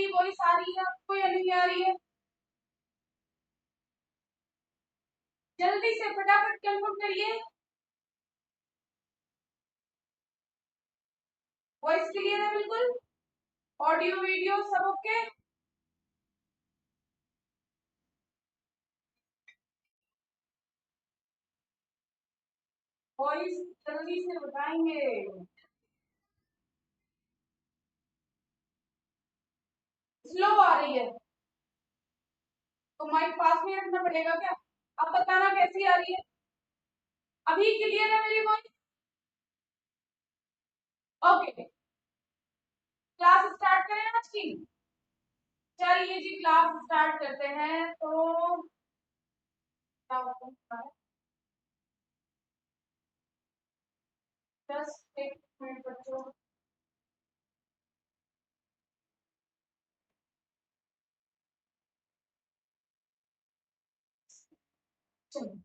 मेरी वॉइस आ रही है आपको या नहीं आ रही है? जल्दी से फटाफट कंफर्म करिए। वॉइस क्लियर है बिल्कुल? ऑडियो वीडियो सब ओके? वॉइस जल्दी से बताएंगे। स्लो आ रही है तो माइक पास में रखना पड़ेगा क्या? अब बताना कैसी आ रही है? अभी क्लियर है मेरी वॉइस? ओके, क्लास स्टार्ट करें आज की? चलिए जी क्लास स्टार्ट करते हैं। तो क्या होता है, जस्ट एक मिनट बच्चों। चलिए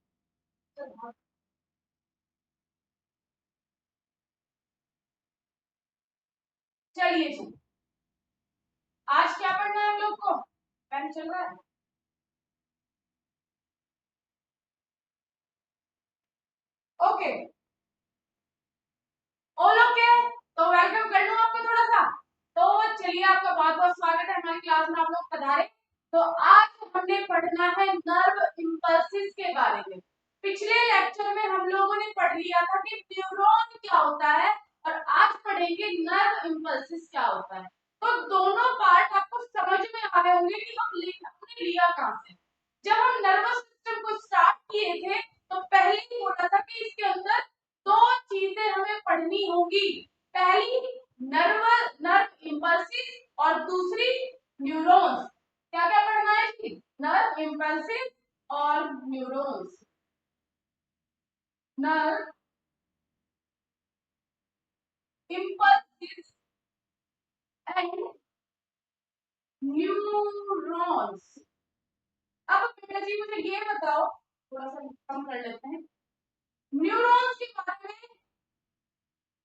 चलिए जी, आज क्या पढ़ना है हम लोग को? टाइम चल रहा है? Okay, all okay. तो वेलकम कर लूं आपको थोड़ा सा। तो चलिए, आपका बहुत बहुत स्वागत है हमारी क्लास में, आप लोग पधारे। तो आज हमने पढ़ना है नर्व इम्पल्सिस के बारे में। पिछले लेक्चर में हम लोगों ने पढ़ लिया था कि न्यूरॉन क्या होता है, और आज पढ़ेंगे नर्व इम्पल्सिस क्या होता है। तो दोनों पार्ट आपको समझ में आ रहे होंगे कि हमने लिया कहां से। जब हम नर्वस सिस्टम को स्टार्ट किए थे तो पहले ही बोला था कि इसके अंदर दो चीजें हमें पढ़नी होगी। पहली नर्व इम्पल्सिस और दूसरी न्यूरॉन्स। क्या क्या पढ़ना है इसकी? नर्व इम्पल्सिस और neurons. Nerve impulses and neurons. अब बेटा जी मुझे ये बताओ, थोड़ा सा कम कर लेते हैं, न्यूरॉन्स के बारे में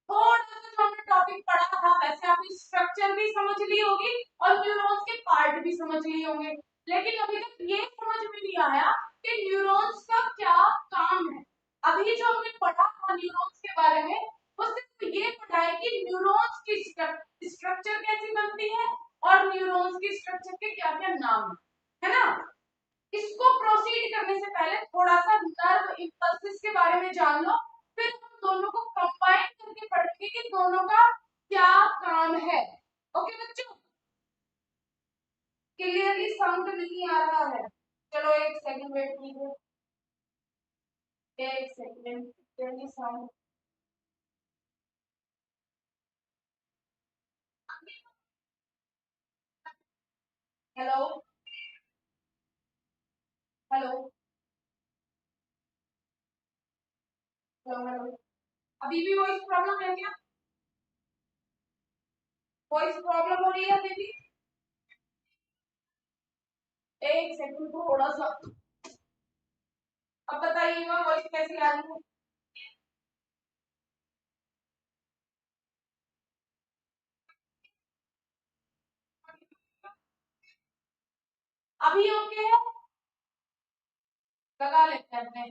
थोड़ा सा जो हमने टॉपिक पढ़ा था वैसे आपने स्ट्रक्चर भी समझ ली होगी और न्यूरॉन्स के पार्ट भी समझ लिए होंगे। लेकिन अभी तक ये समझ में नहीं आया कि न्यूरॉन्स का क्या काम है। अभी जो हमने पढ़ा था न्यूरॉन्स के बारे में, वो सिर्फ ये पढ़ा है कि न्यूरॉन्स की स्ट्रक्चर कैसी बनती है और न्यूरॉन्स की स्ट्रक्चर के क्या क्या नाम है ना। इसको प्रोसीड करने से पहले थोड़ा सा नर्व इम्पल्सिस के बारे में जान लो, फिर हम दोनों को कंबाइन करके पढ़ेंगे कि दोनों का क्या काम है। ओके बच्चों, क्लियरली साउंड नहीं आ रहा है? चलो एक सेकंड वेट कीजिए, एक second, clearly sound. Hello hello hello hello, अभी भी वॉइस प्रॉब्लम है क्या? वॉइस प्रॉब्लम हो रही है अभी भी? एक सेकंड थोड़ा सा, अब बताइएगा वॉइस कैसी आ रही है? अभी ओके है? लगा लेते हैं अपने,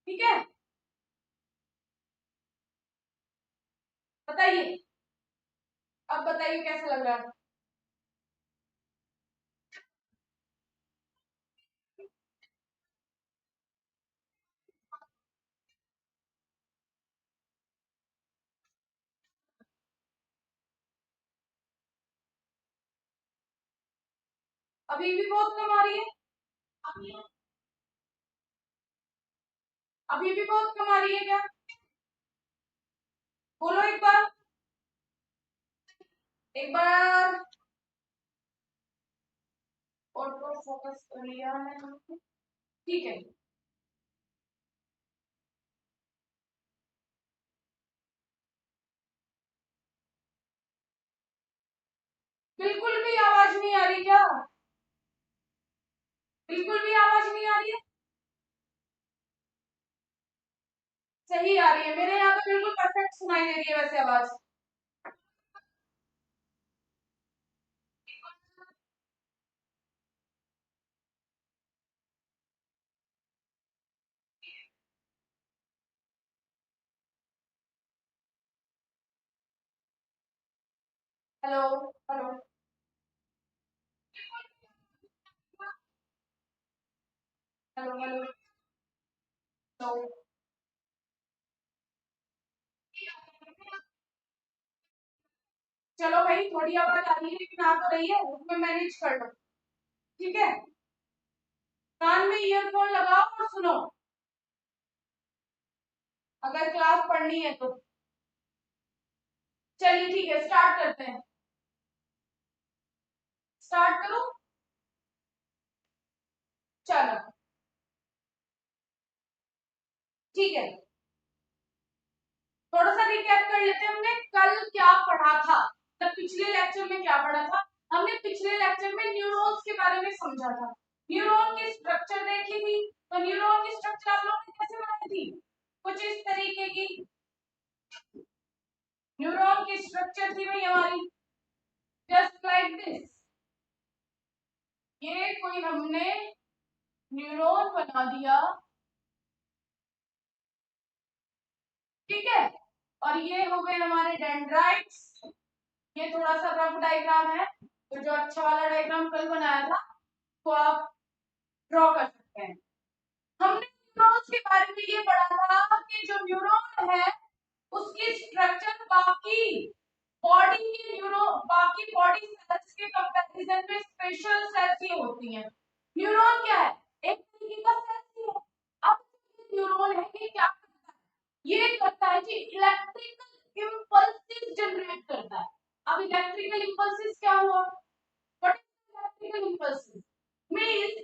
ठीक है? बताइए, अब बताइए कैसा लग रहा है? अभी भी बहुत कम आ रही है? अभी भी बहुत कम आ रही है क्या? बोलो एक बार, एक बार। ऑटो फोकस कर लिया है, ठीक है। बिल्कुल भी आवाज नहीं आ रही क्या? बिल्कुल भी आवाज नहीं आ रही है? सही आ रही है, मेरे यहाँ तो बिल्कुल परफेक्ट सुनाई दे रही है वैसे आवाज। Hello hello hello hello hello. चलो भाई, थोड़ी आवाज आ रही है लेकिन आ तो रही है, उसमें मैनेज कर लो। ठीक है, कान में ईयरफोन लगाओ और सुनो, अगर क्लास पढ़नी है तो। चलिए ठीक है, स्टार्ट करते हैं। स्टार्ट करो। चलो ठीक है, थोड़ा सा रिकैप कर लेते हैं, हमने कल क्या पढ़ा था, मतलब पिछले लेक्चर में क्या पढ़ा था। हमने पिछले लेक्चर में न्यूरॉन्स के बारे में समझा था, न्यूरॉन की स्ट्रक्चर देखी थी। तो न्यूरॉन की स्ट्रक्चर आप लोगों ने कैसे बनाई थी, कुछ इस तरीके की न्यूरॉन की स्ट्रक्चर थी भाई हमारी, जस्ट लाइक दिस। ये कोई हमने न्यूरॉन बना दिया, ठीक है। और ये हो गए हमारे डेंड्राइट्स। ये थोड़ा सा रफ डायग्राम है, तो जो अच्छा वाला डायग्राम कल बनाया था तो आप ड्रॉ कर सकते हैं। हमने न्यूरॉन्स के बारे में ये पढ़ा था कि जो न्यूरॉन है उसकी स्ट्रक्चर बाकी बॉडी के बाकी बॉडी सेल्स के कंपैरिजन में स्पेशल सेल्स ही होती हैं। न्यूरॉन क्या है, एक तरीके का सेल ही है। अब न्यूरॉन है ये क्या करता है, ये करता है कि इलेक्ट्रिकल इंपल्सेस जनरेट करता है। अब इलेक्ट्रिकल इंपल्सेस क्या हुआ, what is electrical impulses, means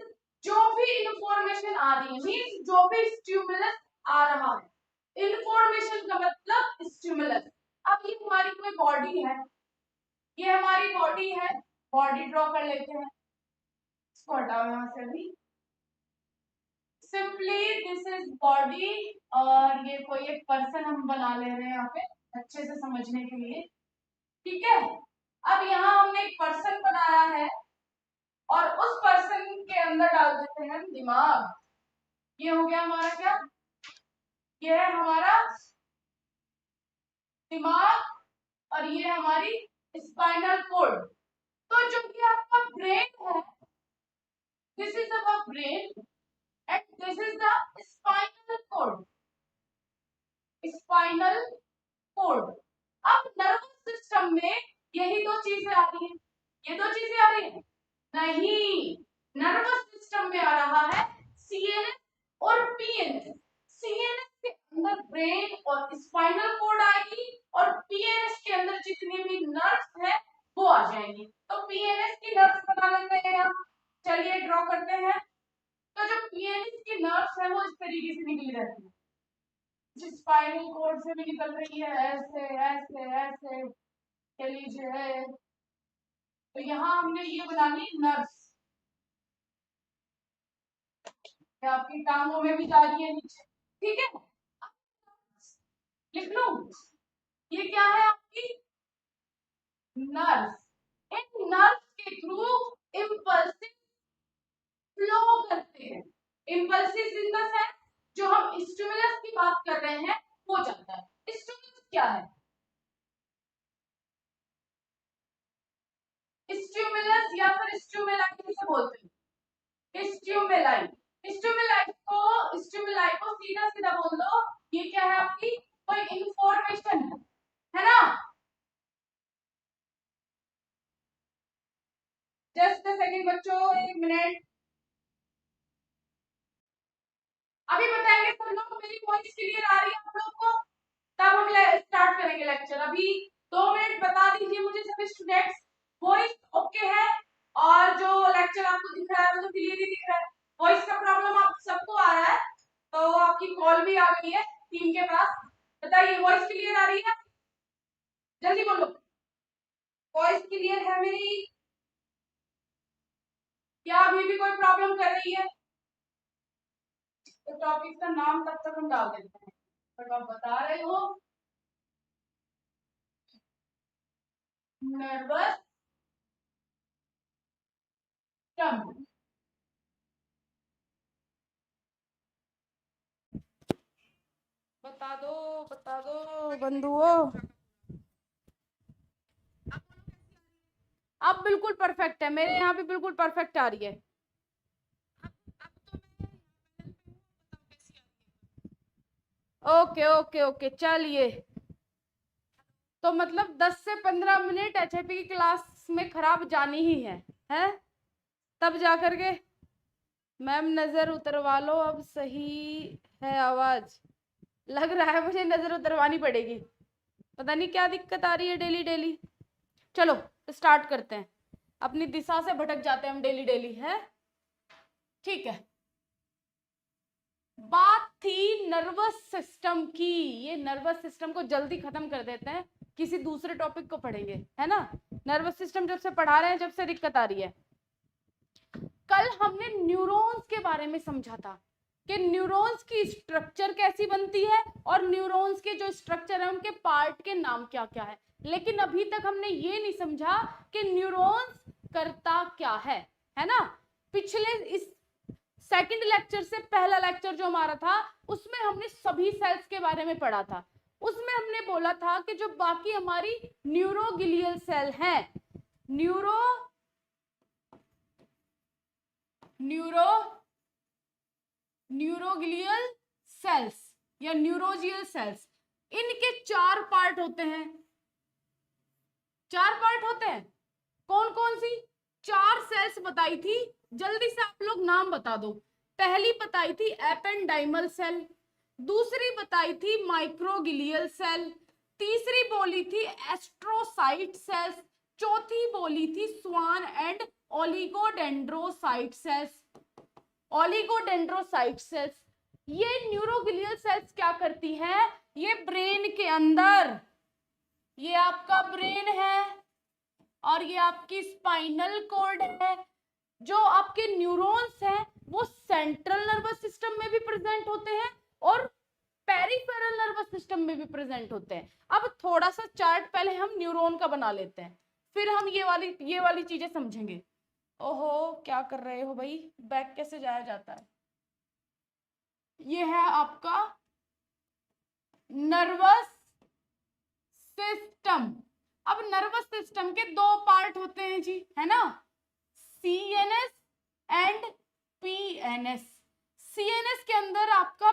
जो भी इंफॉर्मेशन आ रही है, मींस जो भी स्टिमुलस आ रहा है, इंफॉर्मेशन का मतलब स्टिमुलस। अब ये हमारी कोई बॉडी है, ये हमारी बॉडी है, बॉडी ड्रॉ कर लेते हैं, इसको हटाओ यहां से अभी। सिंपली दिस इज बॉडी, और ये कोई एक पर्सन हम बना ले रहे हैं यहाँ पे अच्छे से समझने के लिए, ठीक है। अब यहाँ हमने एक पर्सन बनाया है और उस पर्सन के अंदर डाल देते हैं दिमाग। ये हो गया हमारा क्या, ये है हमारा दिमाग, और ये हमारी स्पाइनल कोड। तो जो कि आपका ब्रेन है, this is our brain and this is the spinal cord, spinal cord. अब नर्वस सिस्टम में यही दो चीजें आ रही हैं, ये दो चीजें आ रही हैं नहीं, नर्वस सिस्टम में आ रहा है सीएनएस और पीएनएस। सीएनएस के अंदर ब्रेन और स्पाइनल कोड आएगी, और पीएनएस के अंदर जितनी भी नर्व्स है वो आ जाएंगी। तो पीएनएस की नर्व्स बना लेते हैं हम, चलिए ड्रॉ करते हैं। तो जो पीएनएस की नर्व्स है वो इस तरीके से निकली रहती है, स्पाइनल कोड से भी निकल रही है, ऐसे ऐसे ऐसे कह लीजिए है। तो यहाँ हमने ये बना ली नर्व्स, आपकी टांगों में भी जा रही है नीचे, ठीक है। लिख लो, ये क्या है आपकी नर्व्स। इन नर्व्स के थ्रू इंपल्सिस फ्लो करते हैं, इंपल्सिस इन द सेंस जो हम स्टिमुलस की बात कर रहे हैं हो जाता है। स्टिमुलस क्या है, स्टिमुलस या फिर स्टिमुलाई किसे बोलते हैं, स्टिमुलाई। स्टिमुलाई को, स्टिमुलाई को सीधा सीधा बोल दो, ये क्या है आपकी कोई इंफॉर्मेशन है ना। जस्ट अ सेकंड बच्चों, एक मिनट, अभी बताएंगे सब लोग, मेरी वॉइस क्लियर आ रही है आप लोग को, तब हम स्टार्ट करेंगे लेक्चर। अभी 2 मिनट बता दीजिए मुझे सभी स्टूडेंट्स, वॉइस ओके है, और जो लेक्चर आपको दिख रहा है वो तो क्लियर ही दिख रहा है। वॉइस का प्रॉब्लम आप सबको आ रहा है, तो आपकी कॉल भी आ गई है टीम के पास, बताइए वॉइस क्लियर आ रही है, जल्दी बोलो, वॉइस क्लियर है मेरी, क्या अभी भी कोई प्रॉब्लम कर रही है। तो टॉपिक का नाम तब तक हम डाल देते हैं, बट आप बता रहे हो नर्वस सिस्टम। बता दो बंधुओं। अब बिल्कुल परफेक्ट है, मेरे यहाँ भी बिल्कुल परफेक्ट आ रही है। ओके ओके ओके, चलिए। तो मतलब 10 से 15 मिनट एचआईपी की क्लास में खराब जानी ही है? तब जा करके मैम नजर उतरवा लो, अब सही है आवाज। लग रहा है मुझे नजर उतरवानी पड़ेगी, पता नहीं क्या दिक्कत आ रही है डेली डेली। चलो स्टार्ट करते हैं, अपनी दिशा से भटक जाते हैं हम डेली डेली, है ठीक है। बात थी नर्वस सिस्टम की, ये नर्वस सिस्टम को जल्दी खत्म कर देते हैं, किसी दूसरे टॉपिक को पढ़ेंगे, है ना। नर्वस सिस्टम जब से पढ़ा रहे हैं, जब से दिक्कत आ रही है। कल हमने न्यूरॉन्स के बारे में समझा था कि न्यूरॉन्स की स्ट्रक्चर कैसी बनती है और न्यूरॉन्स के जो स्ट्रक्चर है उनके पार्ट के नाम क्या क्या है। लेकिन अभी तक हमने ये नहीं समझा कि न्यूरॉन्स करता क्या है ना। पिछले इस सेकंड लेक्चर से पहला लेक्चर जो हमारा था उसमें हमने सभी सेल्स के बारे में पढ़ा था। उसमें हमने बोला था कि जो बाकी हमारी न्यूरोगिलियल सेल है, न्यूरोगिलियल सेल्स या न्यूरोजियल सेल्स, इनके 4 पार्ट होते हैं। 4 पार्ट होते हैं, कौन कौन सी 4 सेल्स बताई थी, जल्दी से आप लोग नाम बता दो। पहली बताई थी एपेंडाइमल सेल, दूसरी बताई थी माइक्रोगिलियल सेल, तीसरी बोली थी एस्ट्रोसाइट सेल्स, चौथी बोली थी Schwann and oligodendrocyte cells. Oligodendrocyte cells, ये न्यूरोगिलियल सेल्स क्या करती है, ये ब्रेन के अंदर, ये आपका ब्रेन है और ये आपकी स्पाइनल कॉर्ड है। जो आपके न्यूरॉन्स हैं वो सेंट्रल नर्वस सिस्टम में भी प्रेजेंट होते हैं और पेरिफेरल नर्वस सिस्टम में भी प्रेजेंट होते हैं। अब थोड़ा सा चार्ट पहले हम न्यूरॉन का बना लेते हैं, फिर हम ये वाली चीजें समझेंगे। ओहो क्या कर रहे हो भाई, बैक कैसे जाया जाता है। ये है आपका नर्वस सिस्टम। अब नर्वस सिस्टम के 2 पार्ट होते हैं जी, है ना, सीएनएस एंड पीएनएस। सीएनएस के अंदर आपका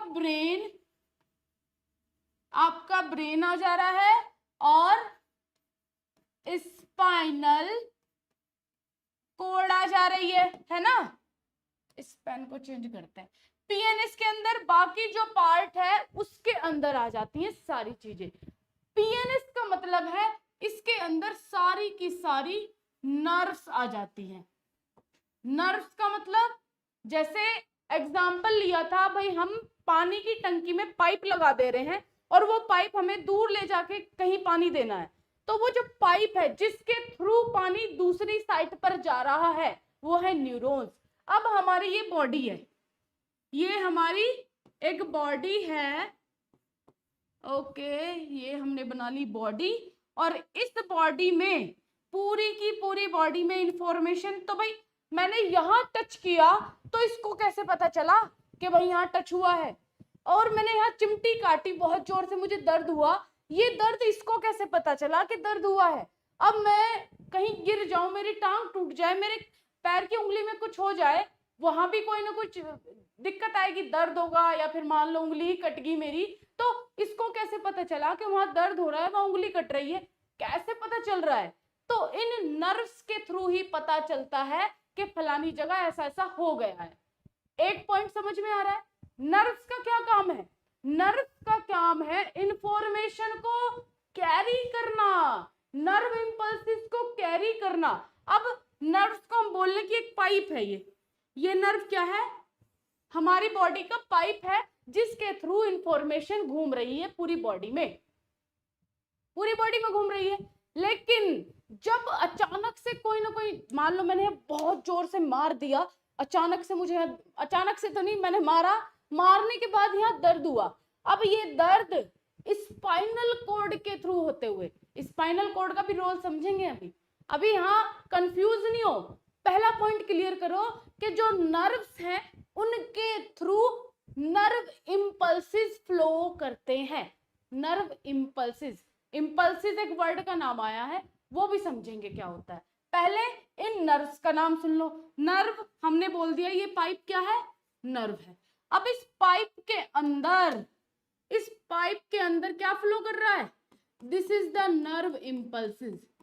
ब्रेन आ जा रहा है और स्पाइनल कॉर्ड आ जा रही है ना। इस पेन को चेंज करते हैं। पीएनएस के अंदर बाकी जो पार्ट है उसके अंदर आ जाती हैं सारी चीजें। पीएनएस का मतलब है इसके अंदर सारी की सारी नर्व्स आ जाती हैं। नर्व्स का मतलब, जैसे एग्जाम्पल लिया था भाई, हम पानी की टंकी में पाइप लगा दे रहे हैं और वो पाइप हमें दूर ले जाके कहीं पानी देना है, तो वो जो पाइप है जिसके थ्रू पानी दूसरी साइड पर जा रहा है वो है न्यूरॉन्स। अब हमारी ये बॉडी है, ये हमारी एक बॉडी है, ओके, ये हमने बना ली बॉडी। और इस बॉडी में पूरी की पूरी बॉडी में इंफॉर्मेशन, तो भाई मैंने यहां टच किया तो इसको कैसे पता चला कि भाई यहाँ टच हुआ है, और मैंने यहाँ चिमटी काटी बहुत जोर से मुझे दर्द हुआ, ये दर्द इसको कैसे पता चला कि दर्द हुआ है। अब मैं कहीं गिर जाऊं, मेरी टांग टूट जाए, मेरे पैर की उंगली में कुछ हो जाए, वहां भी कोई ना कुछ दिक्कत आएगी, दर्द होगा, या फिर मान लो उंगली ही कट गई मेरी, तो इसको कैसे पता चला कि वहां दर्द हो रहा है, वहां उंगली कट रही है, कैसे पता चल रहा है। तो इन नर्व्स के थ्रू ही पता चलता है कि फलानी जगह ऐसा ऐसा हो गया है। एक पॉइंट समझ में आ रहा है। नर्व्स का क्या काम है, नर्व्स का काम है इंफॉर्मेशन को कैरी करना, नर्व इंपल्सिस को कैरी करना। अब नर्व्स को हम बोलने की एक पाइप है, ये नर्व क्या है, हमारी बॉडी का पाइप है जिसके थ्रू इंफॉर्मेशन घूम रही है पूरी बॉडी में घूम रही है। लेकिन जब अचानक से कोई ना कोई, मान लो मैंने बहुत जोर से मार दिया, अचानक से तो नहीं, मैंने मारने के बाद यहाँ दर्द हुआ। अब ये दर्द स्पाइनल कॉर्ड के थ्रू होते हुए, स्पाइनल कॉर्ड का भी रोल समझेंगे अभी यहाँ कंफ्यूज नहीं हो, पहला पॉइंट क्लियर करो कि जो नर्व्स हैं उनके थ्रू नर्व इंपल्सेस फ्लो करते हैं। नर्व इंपल्सेस, इंपल्सेस एक वर्ड का नाम आया है, वो भी समझेंगे क्या होता है। पहले इन नर्व्स का नाम सुन लो। नर्व हमने बोल दिया ये पाइप क्या है, नर्व है। अब इस पाइप के अंदर, इस पाइप के अंदर क्या फ्लो कर रहा है, this is the nerve impulses.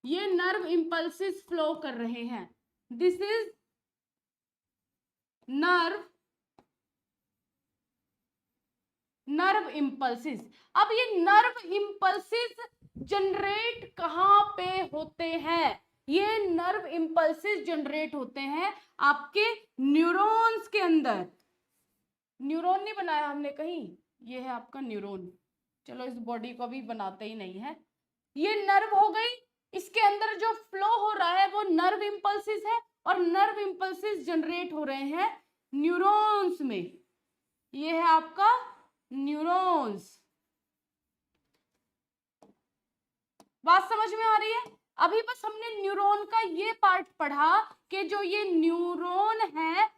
ये नर्व इंपल्सेस फ्लो कर रहे हैं, दिस इज नर्व इंपल्सेस। अब ये नर्व इंपल्सेस जनरेट कहां पे होते हैं, ये नर्व इंपल्सेस जनरेट होते हैं आपके न्यूरॉन्स के अंदर। न्यूरॉन नहीं बनाया हमने कहीं, ये है आपका न्यूरॉन। चलो इस बॉडी को भी बनाते ही नहीं है। ये नर्व हो गई, इसके अंदर जो फ्लो हो रहा है वो नर्व इंपल्सेस है, और नर्व इंपल्सेस जनरेट हो रहे हैं न्यूरॉन्स में। ये है आपका न्यूरॉन्स। बात समझ में आ रही है? अभी बस हमने न्यूरॉन का ये पार्ट पढ़ा कि जो ये न्यूरॉन है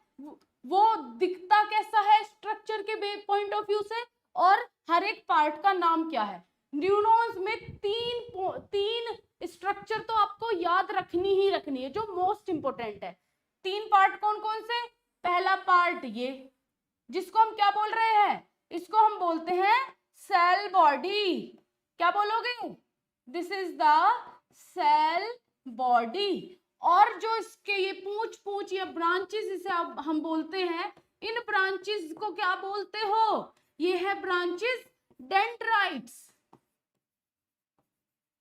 वो दिखता कैसा है स्ट्रक्चर के पॉइंट ऑफ व्यू से, और हर एक पार्ट का नाम क्या है। न्यूरॉन्स में तीन स्ट्रक्चर तो आपको याद रखनी ही रखनी है, जो मोस्ट इंपोर्टेंट है। तीन पार्ट कौन कौन से? पहला पार्ट ये, जिसको हम क्या बोल रहे हैं, इसको हम बोलते हैं सेल बॉडी। क्या बोलोगे? This is the cell body. और जो इसके ये पूछ या ब्रांचेस इसे हम बोलते हैं, इन ब्रांचेस को क्या बोलते हो? ये है ब्रांचेस डेंड्राइट्स।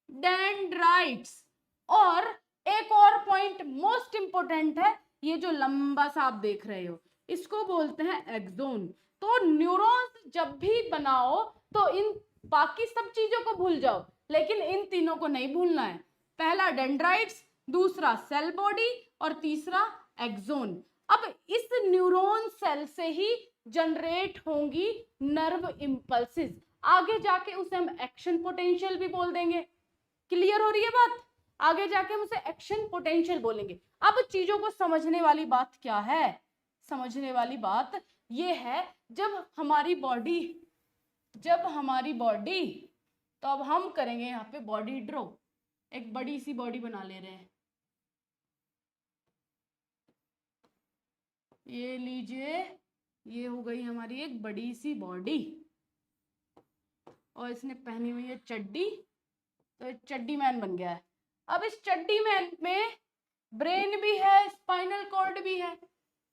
डेंड्राइट्स। और एक और पॉइंट मोस्ट इंपोर्टेंट है, ये जो लंबा सा आप देख रहे हो इसको बोलते हैं एक्सोन। तो न्यूरॉन्स जब भी बनाओ तो इन बाकी सब चीजों को भूल जाओ, लेकिन इन तीनों को नहीं भूलना है। पहला डेंड्राइट्स, दूसरा सेल बॉडी, और तीसरा एक्सोन। अब इस न्यूरॉन सेल से ही जनरेट होंगी नर्व इंपल्सेस। आगे जाके उसे हम एक्शन पोटेंशियल भी बोल देंगे। क्लियर हो रही है बात? आगे जाके हम उसे एक्शन पोटेंशियल बोलेंगे। अब चीजों को समझने वाली बात क्या है? समझने वाली बात ये है, जब हमारी बॉडी, तो अब हम करेंगे यहाँ पे बॉडी ड्रॉ। एक बड़ी सी बॉडी बना ले रहे हैं, ये लीजिए, ये हो गई हमारी एक बड़ी सी बॉडी, और इसने पहनी हुई है चड्डी, तो चड्डी मैन बन गया है। अब इस चड्डी मैन में ब्रेन भी है, स्पाइनल कॉर्ड भी है,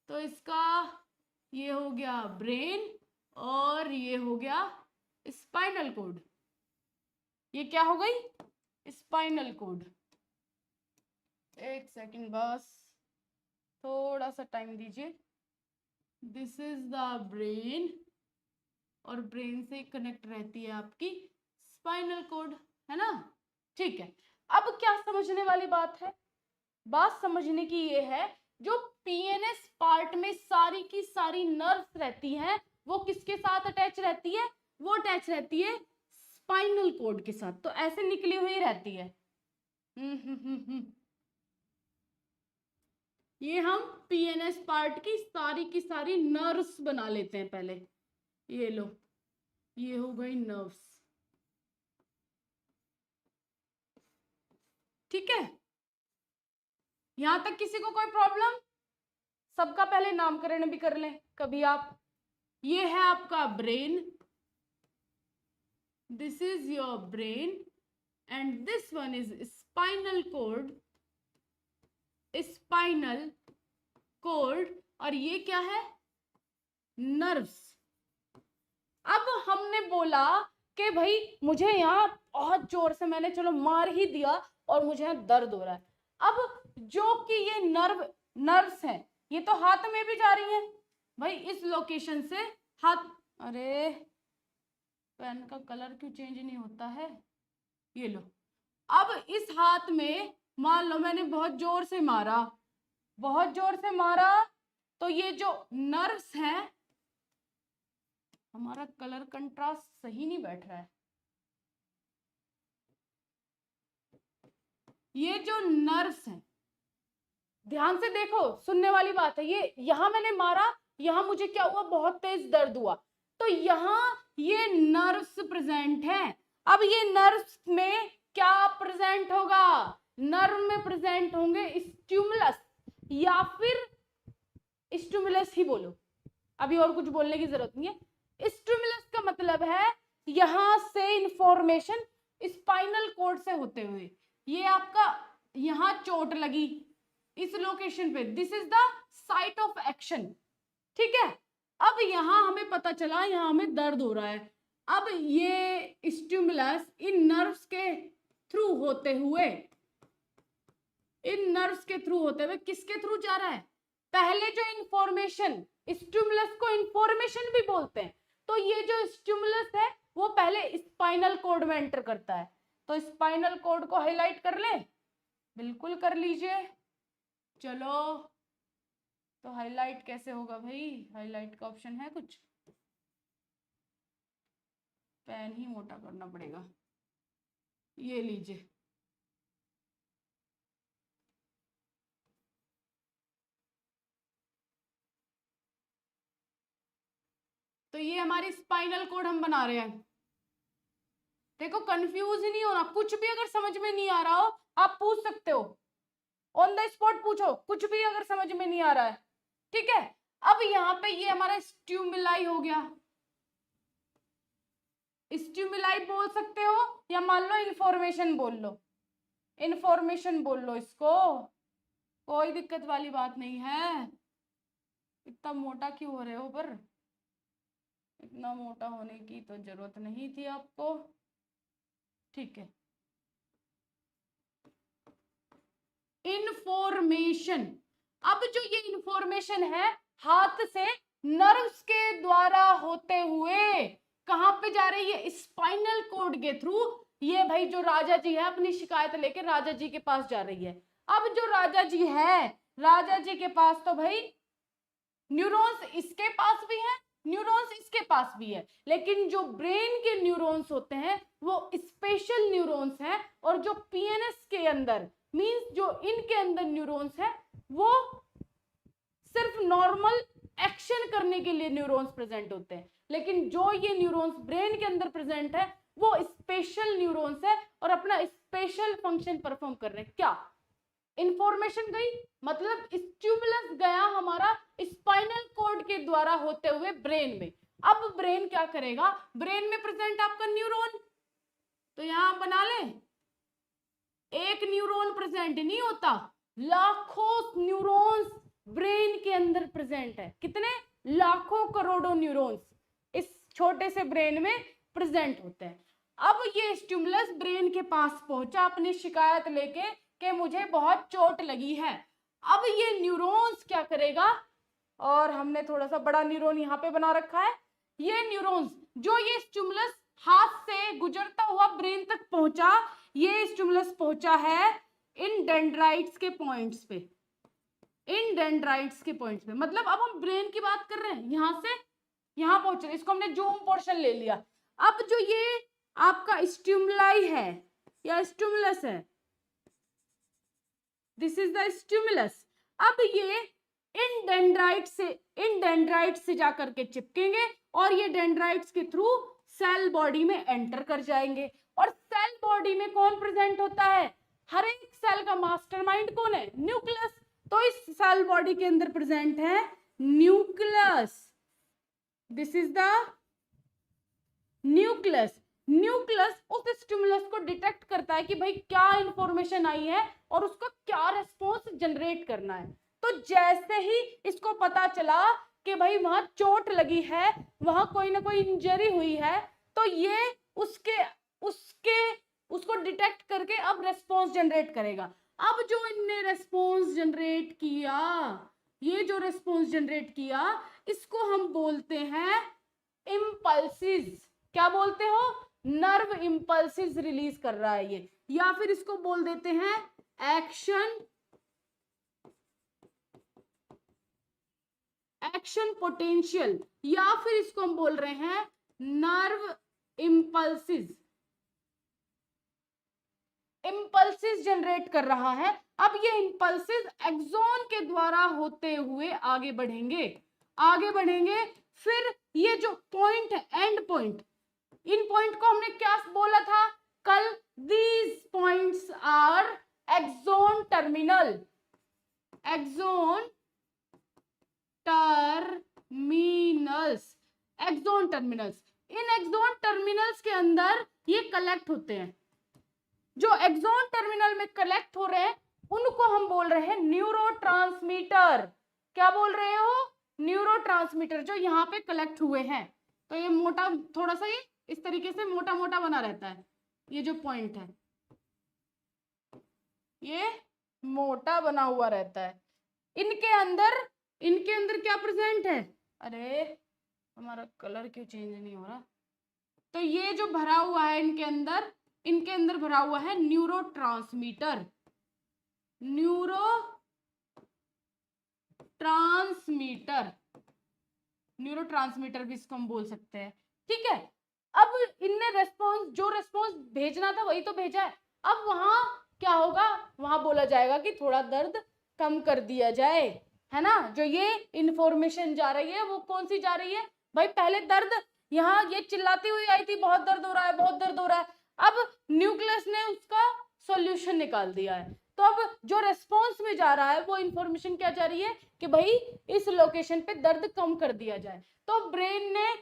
तो इसका ये हो गया ब्रेन और ये हो गया स्पाइनल कॉर्ड। ये क्या हो गई? Spinal cord. एक सेकंड बस, थोड़ा सा टाइम दीजिए। दिस इज द ब्रेन, और ब्रेन से कनेक्ट रहती है आपकी स्पाइनल कॉर्ड, है ना? ठीक है। अब क्या समझने वाली बात है? बात समझने की ये है, जो पीएनएस पार्ट में सारी की सारी नर्व्स रहती हैं, वो किसके साथ अटैच रहती है? वो अटैच रहती है स्पाइनल कॉर्ड के साथ। तो ऐसे निकली हुई रहती है। ये हम पीएनएस पार्ट की सारी नर्व्स बना लेते हैं पहले। ये लो, ये हो गई नर्व्स। ठीक है, यहां तक किसी को कोई प्रॉब्लम? सबका पहले नामकरण भी कर लें कभी आप। ये है आपका brain, this is your brain, and this one is spinal cord. Spinal cord, और ये क्या है? नर्व्स। अब हमने बोला कि भाई मुझे यहाँ बहुत जोर से मैंने चलो मार ही दिया और मुझे यहाँ दर्द हो रहा है। अब जो कि ये नर्व्स हैं, ये तो हाथ में भी जा रही हैं भाई, इस लोकेशन से हाथ, अरे पेन का कलर क्यों चेंज नहीं होता है? ये लो, अब इस हाथ में मान लो मैंने बहुत जोर से मारा, तो ये जो नर्व्स हैं, हमारा कलर कंट्रास्ट सही नहीं बैठ रहा है। ये जो नर्व्स हैं, ध्यान से देखो, सुनने वाली बात है ये। यहां मैंने मारा, यहां मुझे क्या हुआ, बहुत तेज दर्द हुआ, तो यहां ये नर्व्स प्रेजेंट हैं। अब ये नर्व्स में क्या प्रेजेंट होगा, नर्व में प्रेजेंट होंगे स्टिमुलस, या फिर स्टिमुलस ही बोलो, अभी और कुछ बोलने की जरूरत नहीं है। स्टिमुलस का मतलब है यहां से इंफॉर्मेशन स्पाइनल कोड से होते हुए, ये आपका यहां चोट लगी इस लोकेशन पे, this is the site of action, ठीक है। अब यहां हमें पता चला यहां हमें दर्द हो रहा है, अब ये स्टिमुलस इन नर्व्स के थ्रू होते हुए, इन नर्व्स के थ्रू होते हुए किसके थ्रू जा रहा है, पहले जो इंफॉर्मेशन, स्टिमुलस को इंफॉर्मेशन भी बोलते हैं, तो ये जो स्टिमुलस है वो पहले स्पाइनल कोड में एंटर करता है। तो स्पाइनल कोड को हाईलाइट कर ले, बिल्कुल कर लीजिए। चलो, तो हाईलाइट कैसे होगा भाई, हाईलाइट का ऑप्शन है कुछ, पेन ही मोटा करना पड़ेगा, ये लीजिए। तो ये हमारी स्पाइनल कोड हम बना रहे हैं। देखो कंफ्यूज ही नहीं होना, कुछ भी अगर समझ में नहीं आ रहा हो आप पूछ सकते हो, ऑन द स्पॉट पूछो, कुछ भी अगर समझ में नहीं आ रहा है, ठीक है। अब यहाँ पे ये हमारा स्टिमुलाई हो गया, स्टिमुलाई बोल सकते हो या मान लो इंफॉर्मेशन बोल लो, इंफॉर्मेशन बोल लो इसको, कोई दिक्कत वाली बात नहीं है। इतना मोटा क्यों हो रहे हो, पर इतना मोटा होने की तो जरूरत नहीं थी आपको, ठीक है। इंफॉर्मेशन, अब जो ये इंफॉर्मेशन है हाथ से नर्व्स के द्वारा होते हुए कहां पे जा रही है, स्पाइनल कोड के थ्रू। ये भाई जो राजा जी है अपनी शिकायत लेकर राजा जी के पास जा रही है। अब जो राजा जी है, राजा जी के पास तो भाई न्यूरॉन्स इसके पास भी है, न्यूरॉन्स इसके पास भी है, लेकिन जो ब्रेन के न्यूरॉन्स होते हैं वो स्पेशल न्यूरॉन्स हैं, और जो पीएनएस के अंदर मींस जो इनके अंदर न्यूरॉन्स है वो सिर्फ नॉर्मल एक्शन करने के लिए न्यूरॉन्स प्रेजेंट होते हैं, लेकिन जो ये न्यूरॉन्स ब्रेन के अंदर प्रेजेंट है वो स्पेशल न्यूरॉन्स है और अपना स्पेशल फंक्शन परफॉर्म कर रहे हैं। क्या इंफॉर्मेशन गई, मतलब स्टिमुलस गया हमारा स्पाइनल कोड के द्वारा होते हुए ब्रेन में। अब ब्रेन क्या करेगा, ब्रेन में प्रेजेंट आपका न्यूरॉन, तो यहां बना ले, एक न्यूरॉन प्रेजेंट नहीं होता, लाखों न्यूरॉन्स ब्रेन के अंदर प्रेजेंट है, कितने लाखों करोड़ों न्यूरॉन्स इस छोटे से ब्रेन में प्रेजेंट होते हैं। अब ये स्टिमुलस ब्रेन के पास पहुंचा अपनी शिकायत लेके कि मुझे बहुत चोट लगी है। अब ये न्यूरॉन्स क्या करेगा, और हमने थोड़ा सा बड़ा न्यूरॉन यहाँ पे बना रखा है, ये न्यूरॉन्स जो ये स्टिमुलस हाथ से गुजरता हुआ ब्रेन तक पहुंचा, ये स्टिमुलस पहुंचा है इन डेंड्राइट्स के पॉइंट्स पे, इन डेंड्राइट्स के पॉइंट्स पे, मतलब अब हम ब्रेन की बात कर रहे हैं, यहां से यहां पहुंच रहे हैं, इसको हमने जूम पोर्शन ले लिया। अब जो ये आपका स्टिमुलाई है या स्टिमुलस है, दिस इज द स्टिमुलस, अब ये इन डेंड्राइट से जाकर के चिपकेंगे और ये डेंड्राइट्स के थ्रू सेल बॉडी में एंटर कर जाएंगे। और सेल बॉडी में कौन प्रेजेंट होता है, हर एक सेल का मास्टरमाइंड कौन है, न्यूक्लियस। तो इस सेल बॉडी के अंदर प्रेजेंट है nucleus, this is the nucleus. Nucleus उस स्टिमुलस को डिटेक्ट करता है कि भाई क्या इंफॉर्मेशन आई है और उसका क्या रिस्पॉन्स जनरेट करना है। तो जैसे ही इसको पता चला कि भाई वहां चोट लगी है, वहां कोई ना कोई इंजरी हुई है, तो ये उसके उसके उसको डिटेक्ट करके अब रेस्पॉन्स जनरेट करेगा। अब जो इनने रेस्पॉन्स जनरेट किया, ये जो रेस्पॉन्स जनरेट किया इसको हम बोलते हैं इम्पल्सिस। क्या बोलते हो, नर्व इम्पल्सिस रिलीज कर रहा है ये, या फिर इसको बोल देते हैं एक्शन पोटेंशियल, या फिर इसको हम बोल रहे हैं नर्व इम्पल्सिस, इम्पल्सिस जनरेट कर रहा है। अब ये इम्पल्सिस एक्सॉन के द्वारा होते हुए आगे बढ़ेंगे, आगे बढ़ेंगे। फिर ये जो पॉइंट है, एंड पॉइंट, इन पॉइंट को हमने क्या बोला था कल? These points are axon terminal, axon terminals, axon terminals. इन एक्सॉन टर्मिनल्स के अंदर ये कलेक्ट होते हैं। जो एक्सॉन टर्मिनल में कलेक्ट हो रहे हैं उनको हम बोल रहे हैं न्यूरोट्रांसमीटर। क्या बोल रहे हो? न्यूरोट्रांसमीटर, जो यहाँ पे कलेक्ट हुए हैं। तो ये मोटा, थोड़ा सा ये इस तरीके से मोटा मोटा बना रहता है, ये जो पॉइंट है ये मोटा बना हुआ रहता है। इनके अंदर क्या प्रेजेंट है? अरे हमारा कलर क्यों चेंज नहीं हो रहा? तो ये जो भरा हुआ है इनके अंदर भरा हुआ है न्यूरोट्रांसमीटर, न्यूरोट्रांसमीटर भी इसको हम बोल सकते हैं। ठीक है, अब इनने जो रेस्पॉन्स भेजना था वही तो भेजा है। अब वहां क्या होगा? वहां बोला जाएगा कि थोड़ा दर्द कम कर दिया जाए, है ना। जो ये इंफॉर्मेशन जा रही है वो कौन सी जा रही है भाई? पहले दर्द, यहाँ ये चिल्लाती हुई आई थी बहुत दर्द हो रहा है, बहुत दर्द हो रहा है। अब न्यूक्लियस ने उसका सॉल्यूशन निकाल दिया है। तो अब जो रेस्पॉन्स में जा रहा है वो इंफॉर्मेशन क्या जा रही है कि भाई इस लोकेशन पे दर्द कम कर दिया जाए। तो ब्रेन ने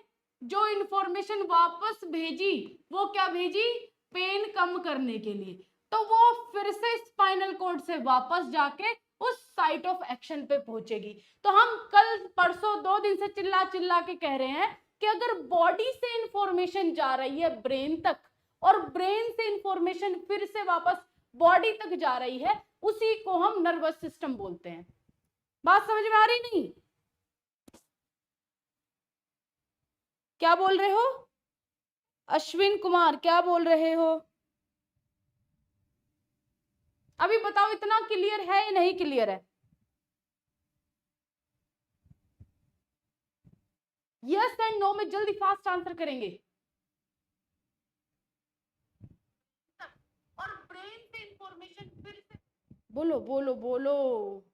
जो इंफॉर्मेशन वापस भेजी वो क्या भेजी? पेन कम करने के लिए। तो वो फिर से स्पाइनल कॉर्ड से वापस जाके उस साइट ऑफ एक्शन पे पहुंचेगी। तो हम कल परसों 2 दिन से चिल्ला चिल्ला के कह रहे हैं कि अगर बॉडी से इंफॉर्मेशन जा रही है ब्रेन तक और ब्रेन से इंफॉर्मेशन फिर से वापस बॉडी तक जा रही है, उसी को हम नर्वस सिस्टम बोलते हैं। बात समझ में आ रही? नहीं? क्या बोल रहे हो अश्विन कुमार? क्या बोल रहे हो? अभी बताओ, इतना क्लियर है या नहीं क्लियर है? यस एंड नो में जल्दी फास्ट आंसर करेंगे। और ब्रेन से इंफॉर्मेशन फिर से, बोलो बोलो बोलो,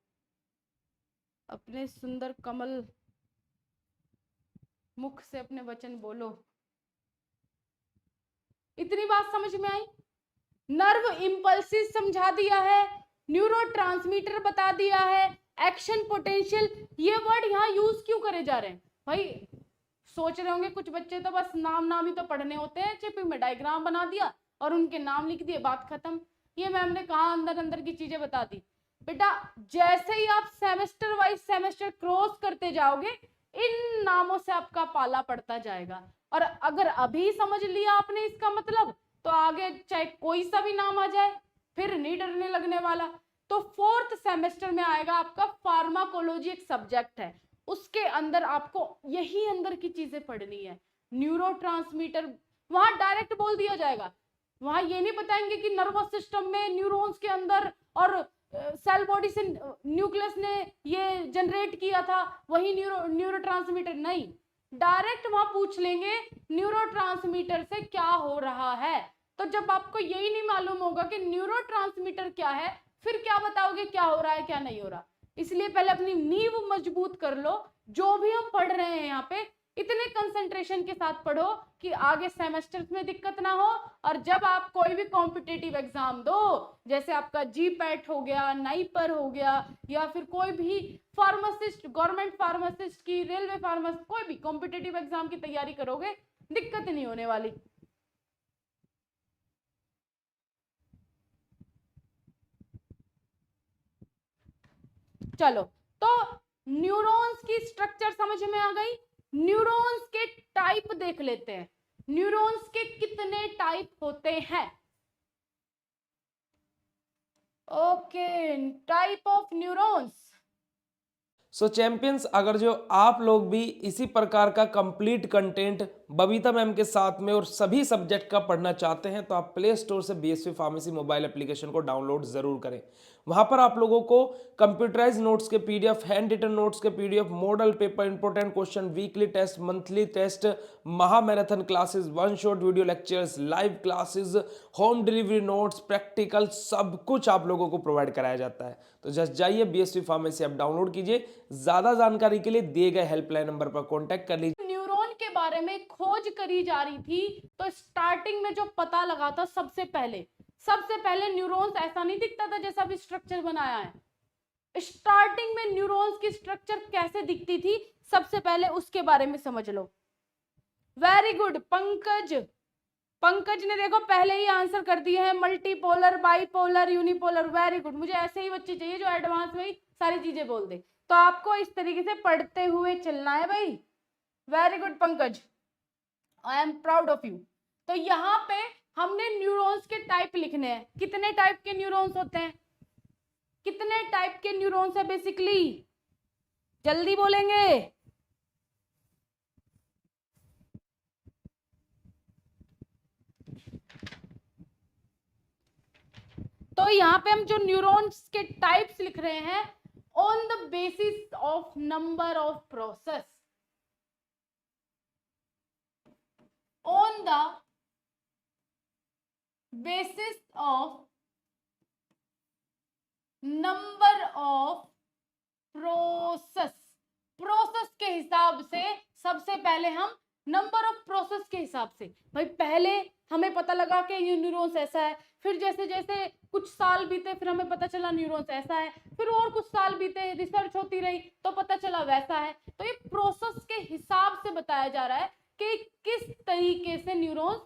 अपने सुंदर कमल मुख से अपने वचन बोलो। इतनी बात समझ में आई? नर्व इंपल्सिस समझा दिया है, न्यूरोट्रांसमीटर बता दिया है, एक्शन पोटेंशियल। ये वर्ड यहाँ यूज क्यों करे जा रहे हैं भाई? सोच रहे होंगे कुछ बच्चे तो बस नाम ही तो पढ़ने होते हैं, चिप में डायग्राम बना दिया और उनके नाम लिख दिए, बात खत्म। ये मैम ने कहा अंदर की चीजें बता दी। बेटा जैसे ही आप सेमेस्टर वाइज सेमेस्टर क्रॉस करते जाओगे इन नामों से आपका पाला पड़ता जाएगा। और अगर अभी समझ लिया आपने इसका मतलब, तो आगे चाहे कोई सा भी नाम आ जाए फिर नहीं डरने लगने वाला। तो 4th सेमेस्टर में आएगा आपका फार्माकोलॉजी, एक सब्जेक्ट है, उसके अंदर आपको यही अंदर की चीजें पढ़नी है। न्यूरोट्रांसमीटर वहां डायरेक्ट बोल दिया जाएगा। वहां ये नहीं बताएंगे कि नर्वस सिस्टम में न्यूरॉन्स के अंदर और सेल बॉडी से न्यूक्लियस ने ये जनरेट किया था, वही न्यूरोट्रांसमीटर नहीं। डायरेक्ट वहां पूछ लेंगे न्यूरोट्रांसमीटर से क्या हो रहा है। तो जब आपको यही नहीं मालूम होगा कि न्यूरोट्रांसमीटर क्या है, फिर क्या बताओगे क्या हो रहा है क्या नहीं हो रहा? इसलिए पहले अपनी नींव मजबूत कर लो। जो भी हम पढ़ रहे हैं यहाँ पे इतने कंसंट्रेशन के साथ पढ़ो कि आगे सेमेस्टर्स में दिक्कत ना हो। और जब आप कोई भी कॉम्पिटिटिव एग्जाम दो, जैसे आपका जीपैट हो गया, नाइपर हो गया, या फिर कोई भी फार्मासिस्ट, गवर्नमेंट फार्मासिस्ट की, रेलवे फार्मासिस्ट, कोई भी कॉम्पिटिटिव एग्जाम की तैयारी करोगे, दिक्कत नहीं होने वाली। चलो, तो न्यूरॉन्स की स्ट्रक्चर समझ में आ गई। न्यूरॉन्स के टाइप देख लेते हैं। न्यूरॉन्स के कितने टाइप होते हैं? Okay, type of neurons. So champions, अगर जो आप लोग भी इसी प्रकार का कंप्लीट कंटेंट बबीता मैम के साथ में और सभी सब्जेक्ट का पढ़ना चाहते हैं तो आप प्ले स्टोर से बीएसवी फार्मेसी मोबाइल एप्लीकेशन को डाउनलोड जरूर करें। वहां पर आप लोगों को कंप्यूटराइज नोट्स के पीडीएफ, हैंड रिटन नोट्स के PDF, model paper, important question, weekly test, monthly test, महा marathon classes, one shot video lectures, live classes, home delivery notes, practical, सब कुछ आप लोगों को प्रोवाइड कराया जाता है। तो जस्ट जाइए बीएसवी फार्मेसी ऐप डाउनलोड कीजिए। ज्यादा जानकारी के लिए दिए गए हेल्पलाइन नंबर पर कॉन्टैक्ट कर लीजिए। न्यूरॉन के बारे में खोज करी जा रही थी, तो स्टार्टिंग में जो पता लगा था सबसे पहले न्यूरॉन्स ऐसा नहीं दिखता था जैसा अभी स्ट्रक्चर बनाया है। स्टार्टिंग में न्यूरॉन्स की स्ट्रक्चर कैसे दिखती थी, सबसे पहले उसके बारे में समझ लो। वेरी गुड पंकज ने देखो पहले ही आंसर कर दिए हैं, multipolar, bipolar, unipolar. Very good, मुझे ऐसे ही बच्चे चाहिए जो एडवांस में ही सारी चीजें बोल दे। तो आपको इस तरीके से पढ़ते हुए चलना है भाई। Very good Pankaj, I am proud of you. तो यहाँ पे हमने न्यूरॉन्स के टाइप लिखने हैं। कितने टाइप के न्यूरॉन्स होते हैं, कितने टाइप के न्यूरॉन्स है बेसिकली, जल्दी बोलेंगे। तो यहाँ पे हम जो न्यूरॉन्स के टाइप्स लिख रहे हैं, on the basis of number of process, on the basis of number of process के हिसाब से। सबसे पहले हम नंबर ऑफ प्रोसेस के हिसाब से, भाई पहले हमें पता लगा कि ये न्यूरॉन्स ऐसा है, फिर जैसे जैसे कुछ साल बीते फिर हमें पता चला न्यूरॉन्स ऐसा है, फिर और कुछ साल बीते, रिसर्च होती रही तो पता चला वैसा है। तो ये प्रोसेस के हिसाब से बताया जा रहा है कि किस तरीके से न्यूरॉन्स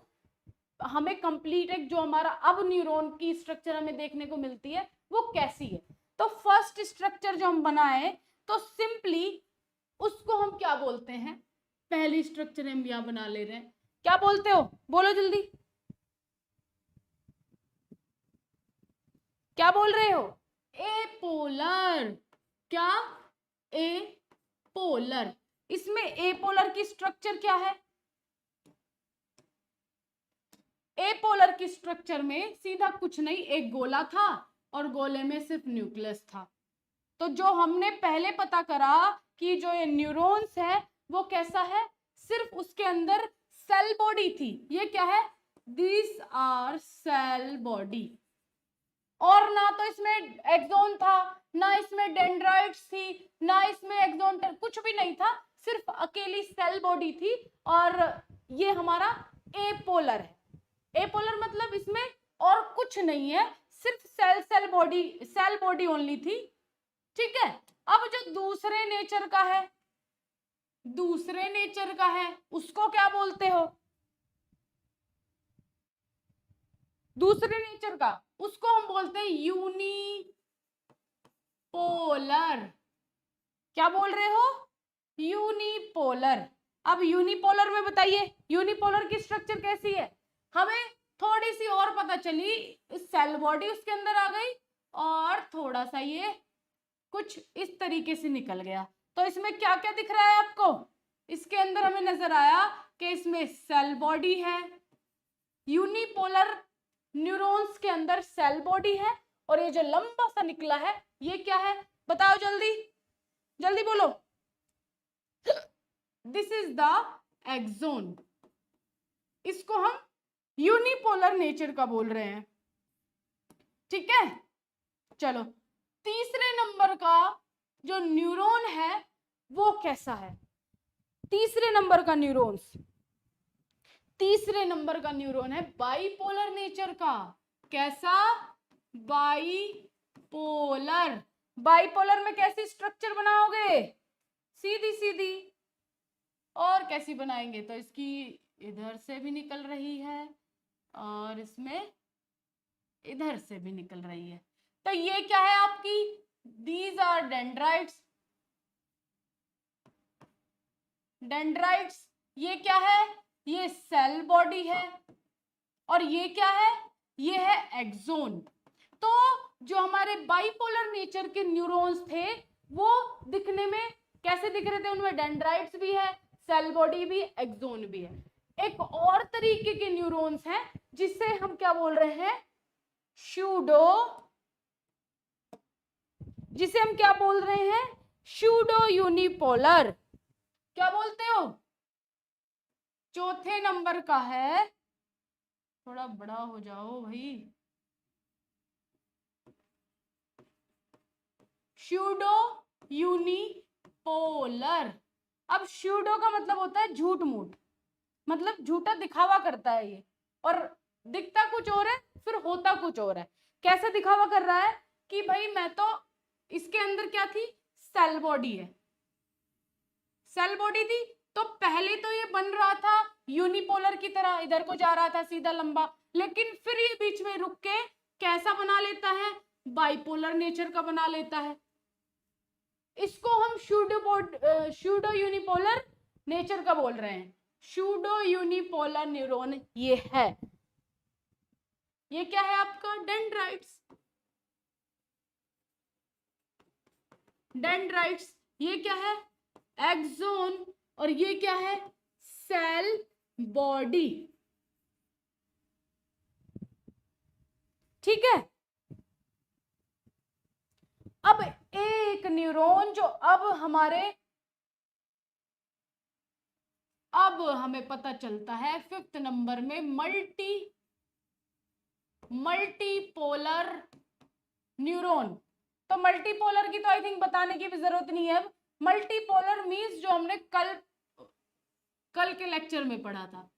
हमें कंप्लीट, एक जो हमारा अब न्यूरॉन की स्ट्रक्चर हमें देखने को मिलती है वो कैसी है। तो फर्स्ट स्ट्रक्चर जो हम बनाए, तो सिंपली उसको हम क्या बोलते हैं, पहली स्ट्रक्चर हम यहां बना ले रहे हैं, क्या बोलते हो, बोलो जल्दी, क्या बोल रहे हो, एपोलर। क्या, एपोलर। इसमें एपोलर की स्ट्रक्चर क्या है, एपोलर की स्ट्रक्चर में सीधा कुछ नहीं, एक गोला था और गोले में सिर्फ न्यूक्लियस था। तो जो हमने पहले पता करा कि जो ये न्यूरॉन्स है वो कैसा है, सिर्फ उसके अंदर सेल बॉडी थी। ये क्या है, दिस आर सेल बॉडी। और ना तो इसमें एक्सोन था, ना इसमें डेंड्राइट्स थी, ना इसमें एक्सोन, कुछ भी नहीं था, सिर्फ अकेली सेल बॉडी थी। और ये हमारा एपोलर है। एपोलर मतलब इसमें और कुछ नहीं है, सिर्फ सेल बॉडी ओनली थी। ठीक है। अब जो दूसरे नेचर का है उसको क्या बोलते हो, दूसरे नेचर का उसको हम बोलते हैं यूनिपोलर। क्या बोल रहे हो, यूनिपोलर। अब यूनिपोलर में बताइए यूनिपोलर की स्ट्रक्चर कैसी है, हमें थोड़ी सी और पता चली, सेल बॉडी उसके अंदर आ गई और थोड़ा सा ये कुछ इस तरीके से निकल गया। तो इसमें क्या क्या दिख रहा है आपको, इसके अंदर हमें नजर आया कि इसमें सेल बॉडी है, यूनिपोलर न्यूरॉन्स के अंदर सेल बॉडी है, और ये जो लंबा सा निकला है ये क्या है, बताओ जल्दी जल्दी बोलो, दिस इज द एक्सोन। इसको हम यूनिपोलर नेचर का बोल रहे हैं। ठीक है, चलो तीसरे नंबर का जो न्यूरॉन है वो कैसा है, तीसरे नंबर का न्यूरॉन है बाइपोलर नेचर का। कैसा, बाइपोलर में कैसी स्ट्रक्चर बनाओगे, सीधी सीधी। और कैसी बनाएंगे, तो इसकी इधर से भी निकल रही है और इसमें इधर से भी निकल रही है। तो ये क्या है आपकी, दीज आर डेंड्राइट्स। ये क्या है, ये सेल बॉडी है, और ये क्या है, ये है एक्सोन। तो जो हमारे बाइपोलर नेचर के न्यूरॉन्स थे वो दिखने में कैसे दिख रहे थे, उनमें डेंड्राइट्स भी है, सेल बॉडी भी, एक्सोन भी है। एक और तरीके के न्यूरॉन्स हैं जिसे हम क्या बोल रहे हैं, जिसे हम क्या बोल रहे हैं, सूडो यूनिपोलर। क्या बोलते हो, चौथे नंबर का है, थोड़ा बड़ा हो जाओ भाई, सूडो यूनिपोलर। अब सूडो का मतलब होता है झूठ मूठ, मतलब झूठा दिखावा करता है ये, और दिखता कुछ और है फिर होता कुछ और है। कैसे दिखावा कर रहा है कि भाई मैं तो, इसके अंदर क्या थी, सेल बॉडी है, सेल बॉडी थी, तो पहले तो ये बन रहा था यूनिपोलर की तरह, इधर को जा रहा था सीधा लंबा, लेकिन फिर ये बीच में रुक के कैसा बना लेता है, बाइपोलर नेचर का बना लेता है। इसको हम सूडो यूनिपोलर नेचर का बोल रहे हैं। सूडो यूनिपोलर न्यूरॉन ये है, ये क्या है आपका, डेंड्राइट्स। डेंड्राइट्स ये क्या है, एक्सोन, और ये क्या है, सेल बॉडी। ठीक है। अब एक न्यूरॉन जो अब हमें पता चलता है 5th नंबर में, मल्टीपोलर न्यूरॉन। तो मल्टीपोलर की तो आई थिंक बताने की भी जरूरत नहीं है। अब मल्टीपोलर मींस जो हमने कल के लेक्चर में पढ़ा था,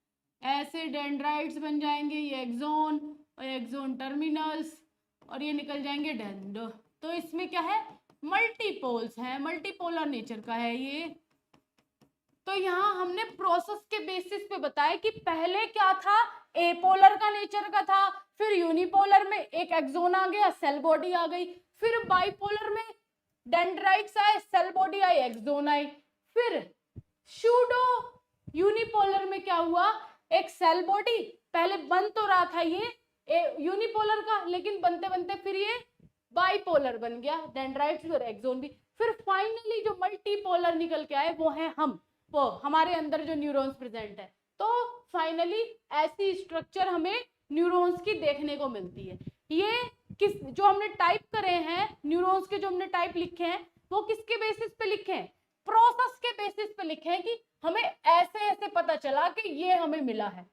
ऐसे डेंड्राइट्स बन जाएंगे, ये एक्सोन और एक्सोन टर्मिनल्स, और ये निकल जाएंगे डेंडो। तो इसमें क्या है, मल्टीपोल्स है, मल्टीपोलर नेचर का है ये। तो यहाँ हमने प्रोसेस के बेसिस पे बताया कि पहले क्या था, एपोलर का नेचर का था, फिर यूनिपोलर में एक एक्सोन आ गया, सेल बॉडी आ गई, फिर बाइपोलर में डेंड्राइट्स आए, सेल बॉडी आई, एक्सोन आई, फिर सूडो यूनिपोलर में क्या हुआ, एक सेल बॉडी, पहले बन तो रहा था ये यूनिपोलर का, लेकिन बनते बनते फिर ये बाइपोलर बन गया, डेंड्राइट्स और एक्सोन भी। फिर फाइनली जो मल्टीपोलर निकल के आए वो है हम, वो हमारे अंदर जो न्यूरॉन्स प्रेजेंट है। तो फाइनली ऐसी स्ट्रक्चर हमें न्यूरॉन्स की देखने को मिलती है। ये किस, जो हमने टाइप करे हैं न्यूरॉन्स के, जो हमने टाइप लिखे हैं, वो किसके बेसिस पे लिखे हैं, प्रोसेस के बेसिस पे लिखे हैं, कि हमें ऐसे ऐसे पता चला कि ये हमें मिला है,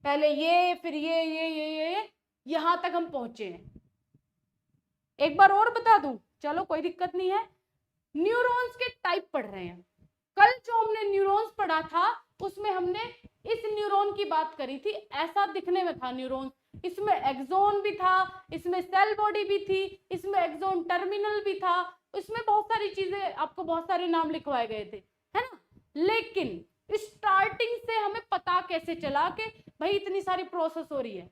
पहले ये, फिर ये यहां तक हम पहुंचे हैं। एक बार और बता दूं, चलो कोई दिक्कत नहीं है, न्यूरॉन्स के टाइप पढ़ रहे हैं। कल जो हमने न्यूरॉन्स पढ़ा था उसमें हमने इस न्यूरॉन की बात करी थी, ऐसा दिखने में था न्यूरॉन, इसमें एक्सोन भी था, इसमें सेल बॉडी भी थी, इसमें एक्सोन टर्मिनल भी था, इसमें बहुत सारी चीजें, आपको बहुत सारे नाम लिखवाए गए थे, है ना। लेकिन स्टार्टिंग से हमें पता कैसे चला कि भाई इतनी सारी प्रोसेस हो रही है।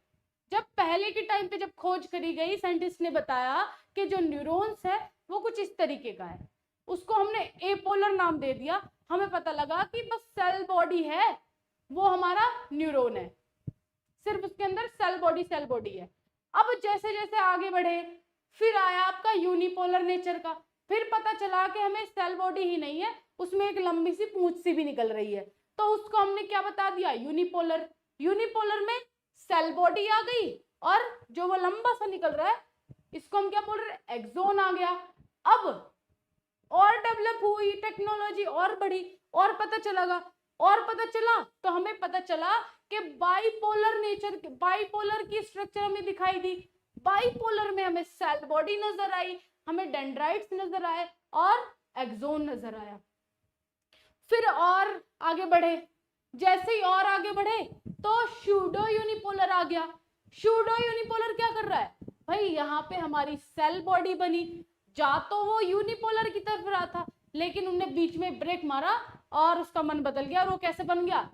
जब पहले के टाइम पे जब खोज करी गई, साइंटिस्ट ने बताया कि जो न्यूरॉन्स है वो कुछ इस तरीके का है, उसको हमने एपोलर नाम दे दिया। हमें पता लगा कि बस सेल बॉडी है वो हमारा न्यूरॉन है, सिर्फ उसके अंदर सेल बॉडी है। अब जैसे जैसे आगे बढ़े, फिर आया आपका यूनिपोलर नेचर का, फिर पता चला कि हमें सेल बॉडी ही नहीं है, उसमें एक लंबी सी पूंछ सी भी निकल रही है, तो उसको हमने क्या बता दिया, यूनिपोलर। यूनिपोलर में सेल बॉडी आ गई, और जो वो लंबा सा निकल रहा है इसको हम क्या बोल रहे हैं, एक्सोन आ गया। अब और डेवलप हुई टेक्नोलॉजी, और बढ़ी, और पता चला तो हमें पता चला कि बाइपोलर नेचर, बाइपोलर की स्ट्रक्चर हमें दिखाई दी, बाइपोलर में हमें सेल बॉडी नजर आई, हमें डेंड्राइट्स नजर आए, और एक्सोन नजर आया। फिर और आगे बढ़े, जैसे ही और आगे बढ़े तो सूडो यूनिपोलर आ गया। सूडो यूनिपोलर क्या कर रहा है भाई, यहाँ पे हमारी सेल बॉडी बनी, जा तो वो यूनिपोलर की तरफ रहा था, लेकिन उनने बीच में ब्रेक मारा और उसका मन बदल गया, और वो कैसे बन गया,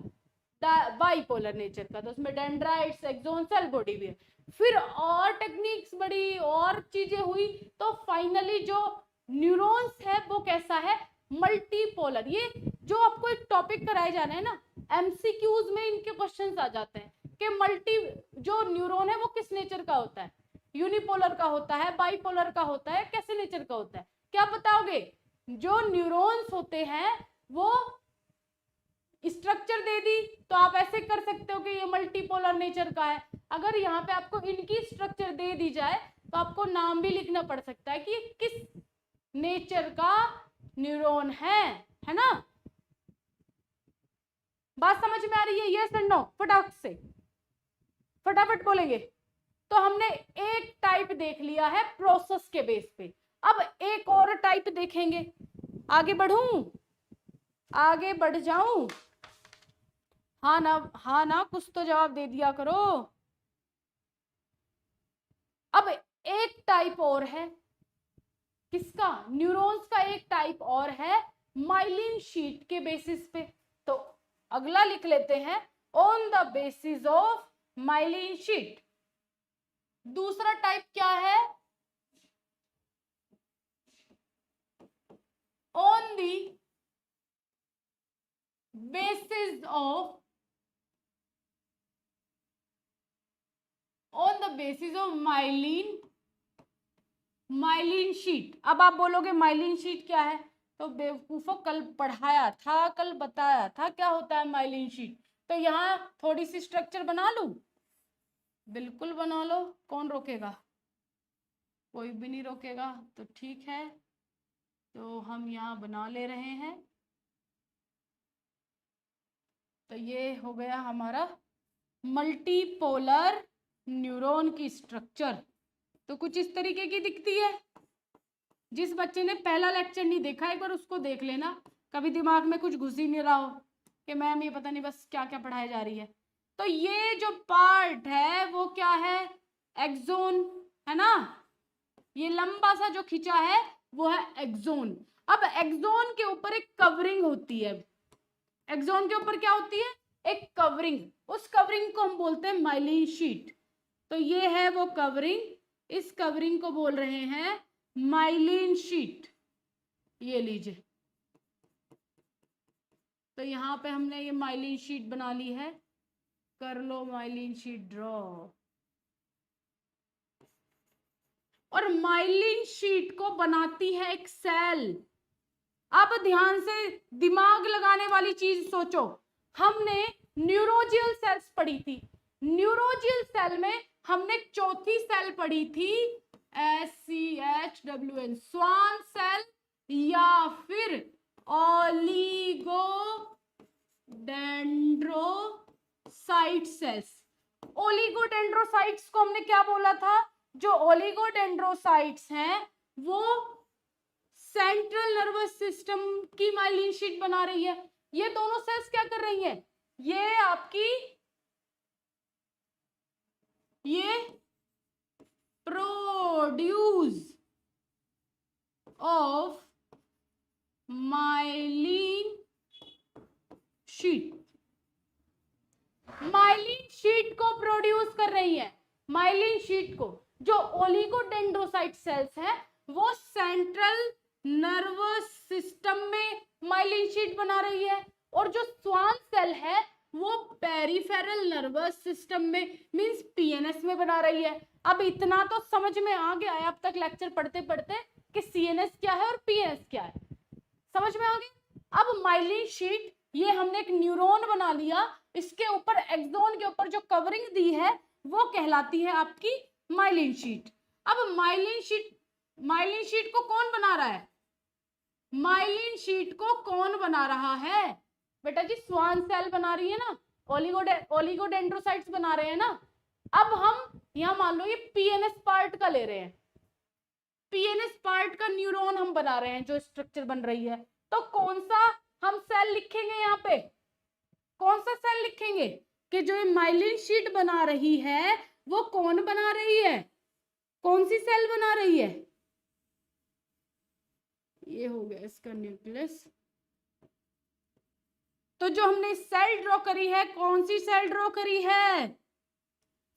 बाइपोलर नेचर का। तो उसमें डेंड्राइट्स, एक्सोन, सेल बॉडी भी है। फिर और टेक्निक्स बढ़ी, और चीजें हुई, तो फाइनली जो न्यूरॉन्स है वो कैसा है, मल्टीपोलर। ये जो आपको एक टॉपिक कराए जा रहे हैं ना, एमसीक्यूज में इनके क्वेश्चंस आ जाते हैं कि जो न्यूरॉन है वो किस नेचर का होता है, यूनिपोलर का होता है, बाइपोलर का होता है, कैसे नेचर का होता है, क्या बताओगे। जो न्यूरॉन्स होते हैं वो स्ट्रक्चर दे दी तो आप ऐसे कर सकते हो कि ये मल्टीपोलर नेचर का है। अगर यहाँ पे आपको इनकी स्ट्रक्चर दे दी जाए तो आपको नाम भी लिखना पड़ सकता है कि किस नेचर का न्यूरॉन है ना। बात समझ में आ रही है? यस एंड नो, फटाफट से फटाफट बोलेंगे। तो हमने एक टाइप देख लिया है प्रोसेस के बेस पे, अब एक और टाइप देखेंगे। आगे बढ़ूं, आगे बढ़ जाऊं? हाँ ना, कुछ तो जवाब दे दिया करो। अब एक टाइप और है, किसका? न्यूरॉन्स का एक टाइप और है माइलिन शीट के बेसिस पे। तो अगला लिख लेते हैं, on the basis of myelin sheath. दूसरा टाइप क्या है? On the basis of myelin sheath. अब आप बोलोगे माइलिन शीट क्या है? तो बेवकूफो, कल पढ़ाया था, कल बताया था क्या होता है माइलिन शीट। तो यहाँ थोड़ी सी स्ट्रक्चर बना लूं? बिल्कुल बना लो, कौन रोकेगा? कोई भी नहीं रोकेगा, तो ठीक है। तो हम यहाँ बना ले रहे हैं। तो ये हो गया हमारा मल्टीपोलर न्यूरॉन की स्ट्रक्चर। तो कुछ इस तरीके की दिखती है। जिस बच्चे ने पहला लेक्चर नहीं देखा, एक बार उसको देख लेना, कभी दिमाग में कुछ घुस ही नहीं रहा हो कि मैम ये पता नहीं बस क्या क्या पढ़ाई जा रही है। तो ये जो पार्ट है वो क्या है? एक्सोन, है ना। ये लंबा सा जो खिंचा है वो है एक्सोन। अब एक्सोन के ऊपर एक कवरिंग होती है। एक्सोन के ऊपर क्या होती है? एक कवरिंग। उस कवरिंग को हम बोलते हैं माइलिन शीट। तो ये है वो कवरिंग, इस कवरिंग को बोल रहे हैं माइलिन शीट। ये लीजिए, तो यहां पे हमने ये माइलिन शीट बना ली है। कर लो माइलिन शीट ड्रॉ। और माइलिन शीट को बनाती है एक सेल। अब ध्यान से दिमाग लगाने वाली चीज सोचो। हमने न्यूरोजियल सेल्स पढ़ी थी। न्यूरोजियल सेल में हमने चौथी सेल पढ़ी थी SCHWN, स्वान सेल या फिर ओलिगोडेंड्रोसाइट सेल्स। ओलिगोडेंड्रोसाइट्स को हमने क्या बोला था? जो ओलिगोडेंड्रोसाइट्स हैं वो सेंट्रल नर्वस सिस्टम की माइलिन शीट बना रही है। ये दोनों सेल्स क्या कर रही हैं? ये आपकी ये produce of myelin sheath, myelin sheath को प्रोड्यूस कर रही है। माइलिन शीट को जो ओलिगोडेंड्रोसाइट सेल्स है वो सेंट्रल नर्वस सिस्टम में माइलिन शीट बना रही है, और जो स्वान सेल है वो पेरिफेरल नर्वस सिस्टम में मींस PNS में बना रही है। अब इतना तो समझ में आ गया है अब तक लेक्चर पढ़ते पढ़ते कि CNS क्या है और PNS क्या है, समझ में आ गया। अब माइलिन शीट, ये हमने एक न्यूरॉन बना लिया, इसके ऊपर एक्सोन के ऊपर जो कवरिंग दी है वो कहलाती है आपकी माइलिन शीट। अब माइलिन शीट को कौन बना रहा है? माइलिन शीट को कौन बना रहा है? बेटा जी स्वान सेल बना रही है ना, ओलिगोडेंड्रोसाइट्स बना रहे हैं ना। अब हम यहां मान लो ये PNS पार्ट का ले रहे हैं, PNS पार्ट का न्यूरॉन हम बना रहे हैं, जो स्ट्रक्चर बन रही है। तो कौन सा हम सेल लिखेंगे यहाँ पे? कौन सा सेल लिखेंगे कि जो ये माइलिन शीट बना रही है वो कौन बना रही है? कौन सी सेल बना रही है? ये हो गया इसका न्यूक्लियस। तो जो हमने सेल ड्रॉ करी है, कौन सी सेल ड्रॉ करी है?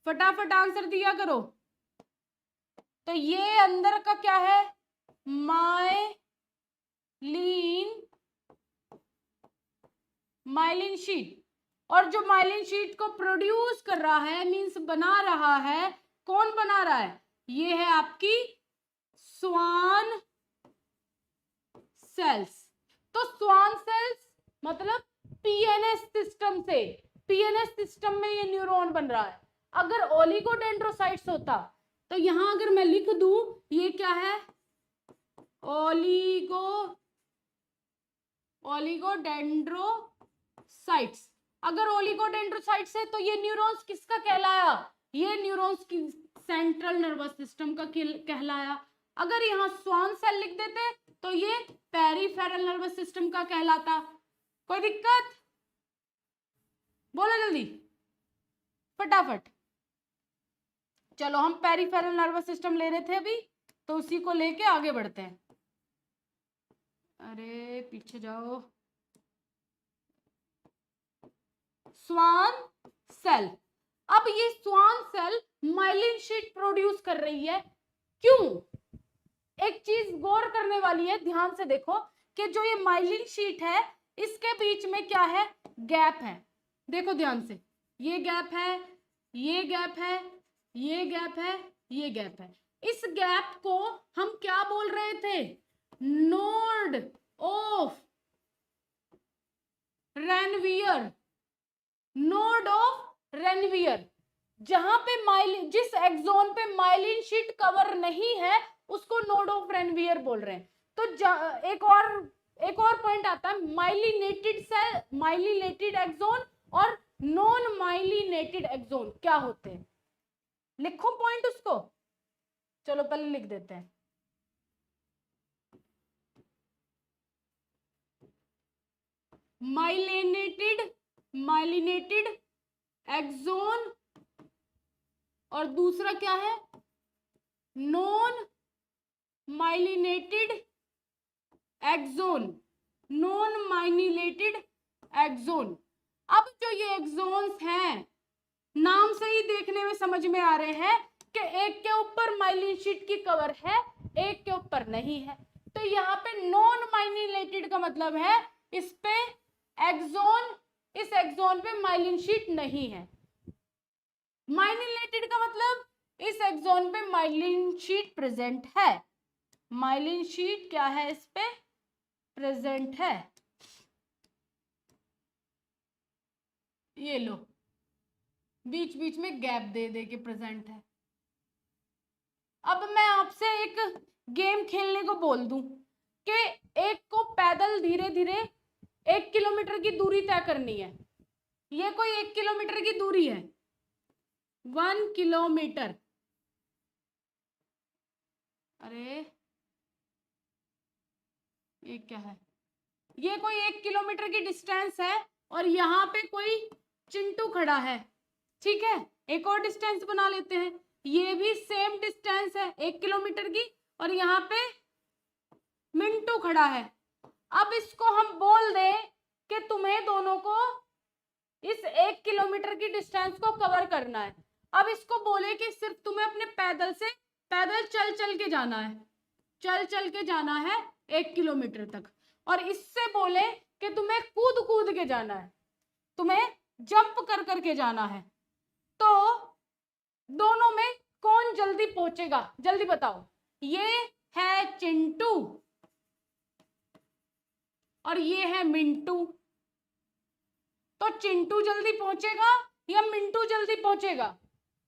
फटाफट आंसर दिया करो। तो ये अंदर का क्या है? Myelin sheath. और जो माइलिन शीट को प्रोड्यूस कर रहा है मींस बना रहा है, कौन बना रहा है? ये है आपकी स्वान सेल्स। तो स्वान सेल्स मतलब PNS सिस्टम से, PNS सिस्टम में ये न्यूरॉन बन रहा है। अगर ओलिगोडेंड्रोसाइट्स होता तो यहां अगर मैं लिख दूं ये क्या है? ओलिगोडेंड्रोसाइट्स। अगर ओलिगोडेंड्रोसाइट्स है तो ये न्यूरॉन्स किसका कहलाया? ये न्यूरॉन्स की सेंट्रल नर्वस सिस्टम का कहलाया। अगर यहाँ स्वान सेल लिख देते तो ये पेरिफेरल नर्वस सिस्टम का कहलाता। कोई दिक्कत? बोलो जल्दी फटाफट। चलो हम पेरिफेरल नर्वस सिस्टम ले रहे थे अभी, तो उसी को लेके आगे बढ़ते हैं। अरे पीछे जाओ। Schwann cell. अब ये Schwann cell myelin sheath produce कर रही है। क्यों? एक चीज गौर करने वाली है, ध्यान से देखो कि जो ये माइलिन शीट है इसके बीच में क्या है? गैप है। देखो ध्यान से, ये गैप है, ये गैप है, ये गैप है, ये गैप है। इस गैप को हम क्या बोल रहे थे? Node of Ranvier. Node of Ranvier. जहां पे माइलिन, जिस एक्सोन पे माइलिन शीट कवर नहीं है उसको नोड ऑफ रेनवियर बोल रहे हैं। तो एक और पॉइंट आता है, माइलिनेटेड सेल, माइलिनेटेड एक्सोन और नॉन माइलिनेटेड एक्सोन क्या होते हैं? लिखो पॉइंट उसको। चलो पहले लिख देते हैं। माइलिनेटेड एक्सोन और दूसरा क्या है? Non myelinated axon. Non myelinated axon. अब जो ये एक्सोन्स हैं, नाम से ही देखने में समझ में आ रहे हैं कि एक के ऊपर माइलिन शीट की कवर है, एक के ऊपर नहीं है। तो यहाँ पे नॉन माइलिनेटेड का मतलब है इस पे एक्सोन, इस एक्सोन पे माइलिन शीट नहीं है। माइलिनेटेड का मतलब इस एक्सोन पे माइलिन शीट प्रेजेंट है। माइलिन शीट क्या है? इस पे प्रेजेंट है। ये लो, बीच बीच में गैप दे दे के प्रेजेंट है। अब मैं आपसे एक गेम खेलने को बोल दूं कि एक को पैदल धीरे धीरे 1 किलोमीटर की दूरी तय करनी है। ये कोई 1 किलोमीटर की दूरी है, 1 किलोमीटर। अरे ये क्या है? ये कोई 1 किलोमीटर की डिस्टेंस है और यहाँ पे कोई चिंटू खड़ा है, ठीक है। एक और डिस्टेंस बना लेते हैं, ये भी सेम डिस्टेंस है 1 किलोमीटर की, और यहाँ पे मिंटू खड़ा है। अब इसको हम बोल दें कि तुम्हें दोनों को इस 1 किलोमीटर की डिस्टेंस को कवर करना है। अब इसको बोले कि सिर्फ तुम्हें अपने पैदल चल चल के जाना है, चल चल के जाना है 1 किलोमीटर तक, और इससे बोले कि तुम्हें कूद कूद के जाना है, तुम्हें जंप कर करके जाना है, तो दोनों में कौन जल्दी पहुंचेगा? जल्दी बताओ। ये है चिंटू और ये है मिंटू, तो चिंटू जल्दी पहुंचेगा या मिंटू जल्दी पहुंचेगा?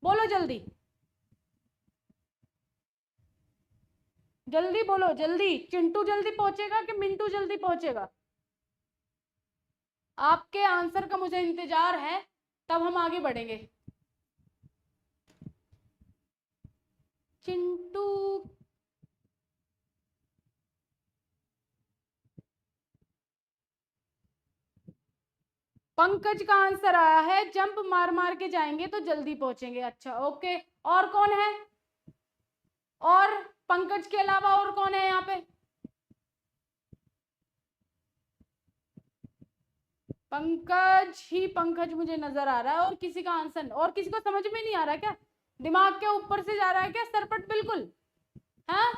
बोलो जल्दी, जल्दी बोलो जल्दी। चिंटू जल्दी पहुंचेगा कि मिंटू जल्दी पहुंचेगा? आपके आंसर का मुझे इंतजार है, तब हम आगे बढ़ेंगे। चिंटू, पंकज का आंसर आया है जंप मार मार के जाएंगे तो जल्दी पहुंचेंगे। अच्छा ओके, और कौन है? और पंकज के अलावा और कौन है यहाँ पे? पंकज ही पंकज मुझे नजर आ रहा है, और किसी का आंसर, और किसी को समझ में नहीं आ रहा क्या? दिमाग के ऊपर से जा रहा है क्या सरपट? बिल्कुल। हाँ,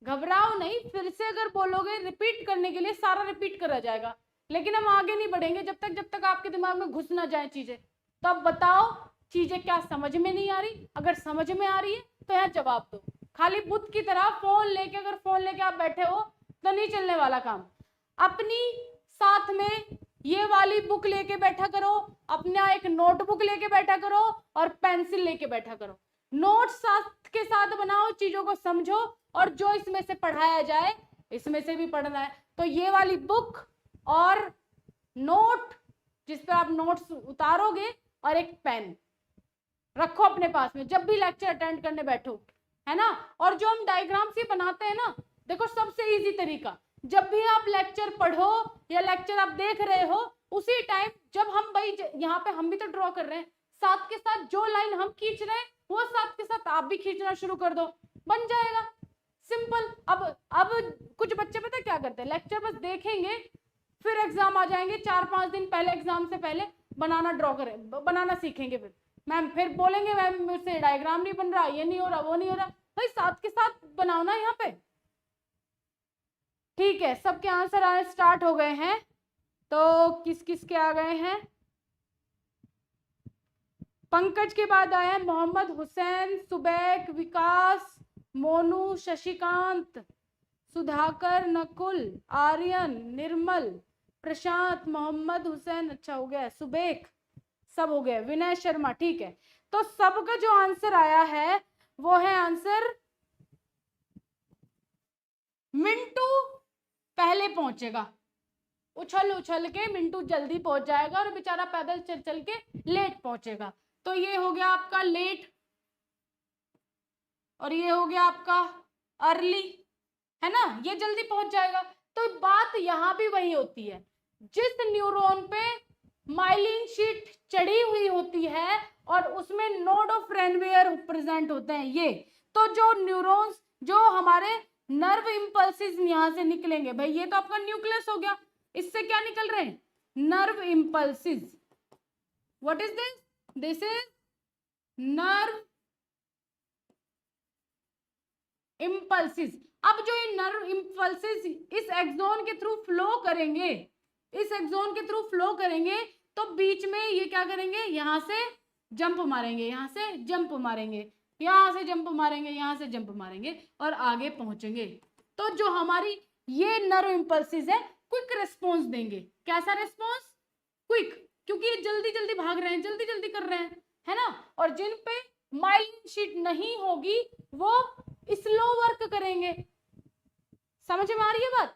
घबराओ नहीं, फिर से अगर बोलोगे रिपीट करने के लिए सारा रिपीट करा जाएगा, लेकिन हम आगे नहीं बढ़ेंगे जब तक आपके दिमाग में घुस ना जाए चीजें। तो अब बताओ चीजें क्या समझ में नहीं आ रही? अगर समझ में आ रही है तो यहाँ जवाब दो। खाली बुत की तरह फोन लेके, अगर फोन लेके आप बैठे हो तो नहीं चलने वाला काम। अपनी साथ में ये वाली बुक लेके बैठा करो, अपना एक नोटबुक लेके बैठा करो और पेंसिल लेके बैठा करो। नोट्स साथ के साथ बनाओ, चीजों को समझो, और जो इसमें से पढ़ाया जाए इसमें से भी पढ़ना है। तो ये वाली बुक और नोट जिस पे आप नोट्स उतारोगे और एक पेन रखो अपने पास में जब भी लेक्चर अटेंड करने बैठो, है ना। और जो हम डायग्राम्स ही बनाते हैं ना, देखो सबसे इजी तरीका, जब भी आप लेक्चर पढ़ो या लेक्चर आप देख रहे हो उसी टाइम जब हम भाई यहाँ पे हम भी तो ड्रॉ कर रहे हैं, साथ के साथ जो लाइन हम खींच रहे हैं वो साथ के साथ आप भी खींचना शुरू कर दो, बन जाएगा सिंपल। अब कुछ बच्चे पता है क्या करते हैं, लेक्चर बस देखेंगे फिर एग्जाम आ जाएंगे, 4-5 दिन पहले एग्जाम से पहले बनाना ड्रॉ करें, बनाना सीखेंगे, फिर मैम फिर बोलेंगे मैम मुझसे डायग्राम नहीं बन रहा, ये नहीं हो रहा, वो नहीं हो रहा। भाई साथ के साथ बनाओ ना यहाँ पे। ठीक है, सबके आंसर आने स्टार्ट हो गए हैं, तो किस किस के आ गए हैं। पंकज के बाद आया मोहम्मद हुसैन, सुबैक, विकास, मोनू, शशिकांत, सुधाकर, नकुल, आर्यन, निर्मल, प्रशांत, मोहम्मद हुसैन, अच्छा हो गया, सुबेक, सब हो गए, विनय शर्मा। ठीक है, तो सबका जो आंसर आया है वो है आंसर मिंटू पहले पहुंचेगा, उछल उछल के मिंटू जल्दी पहुंच जाएगा और बेचारा पैदल चल चल के लेट पहुंचेगा। तो ये हो गया आपका लेट और ये हो गया आपका अर्ली, है ना, ये जल्दी पहुंच जाएगा। तो बात यहां भी वही होती है, जिस न्यूरॉन पे माइलिन शीट चढ़ी हुई होती है और उसमें नोड ऑफ रेनवेयर प्रेजेंट होते हैं ये, तो जो न्यूरॉन्स जो हमारे नर्व इंपल्सेस यहां से निकलेंगे, भाई ये तो आपका न्यूक्लियस हो गया, इससे क्या निकल रहे हैं, nerve impulses. What is this, this is nerve impulses. अब जो ये नर्व इंपल्सेस इस एक्सोन के थ्रू फ्लो करेंगे, इस एक्सोन के थ्रू फ्लो करेंगे, तो बीच में ये क्या करेंगे, यहां से जंप मारेंगे, यहां से जंप मारेंगे, यहां से जंप मारेंगे, यहां से जंप मारेंगे और आगे पहुंचेंगे। तो जो हमारी ये नर्व इंपल्सेस है क्विक रिस्पॉन्स देंगे। कैसा रिस्पॉन्स, क्विक, क्योंकि ये जल्दी जल्दी भाग रहे हैं, जल्दी जल्दी कर रहे हैं, है ना। और जिन पे माइलिन शीट नहीं होगी वो स्लो वर्क करेंगे। समझ में आ रही है बात,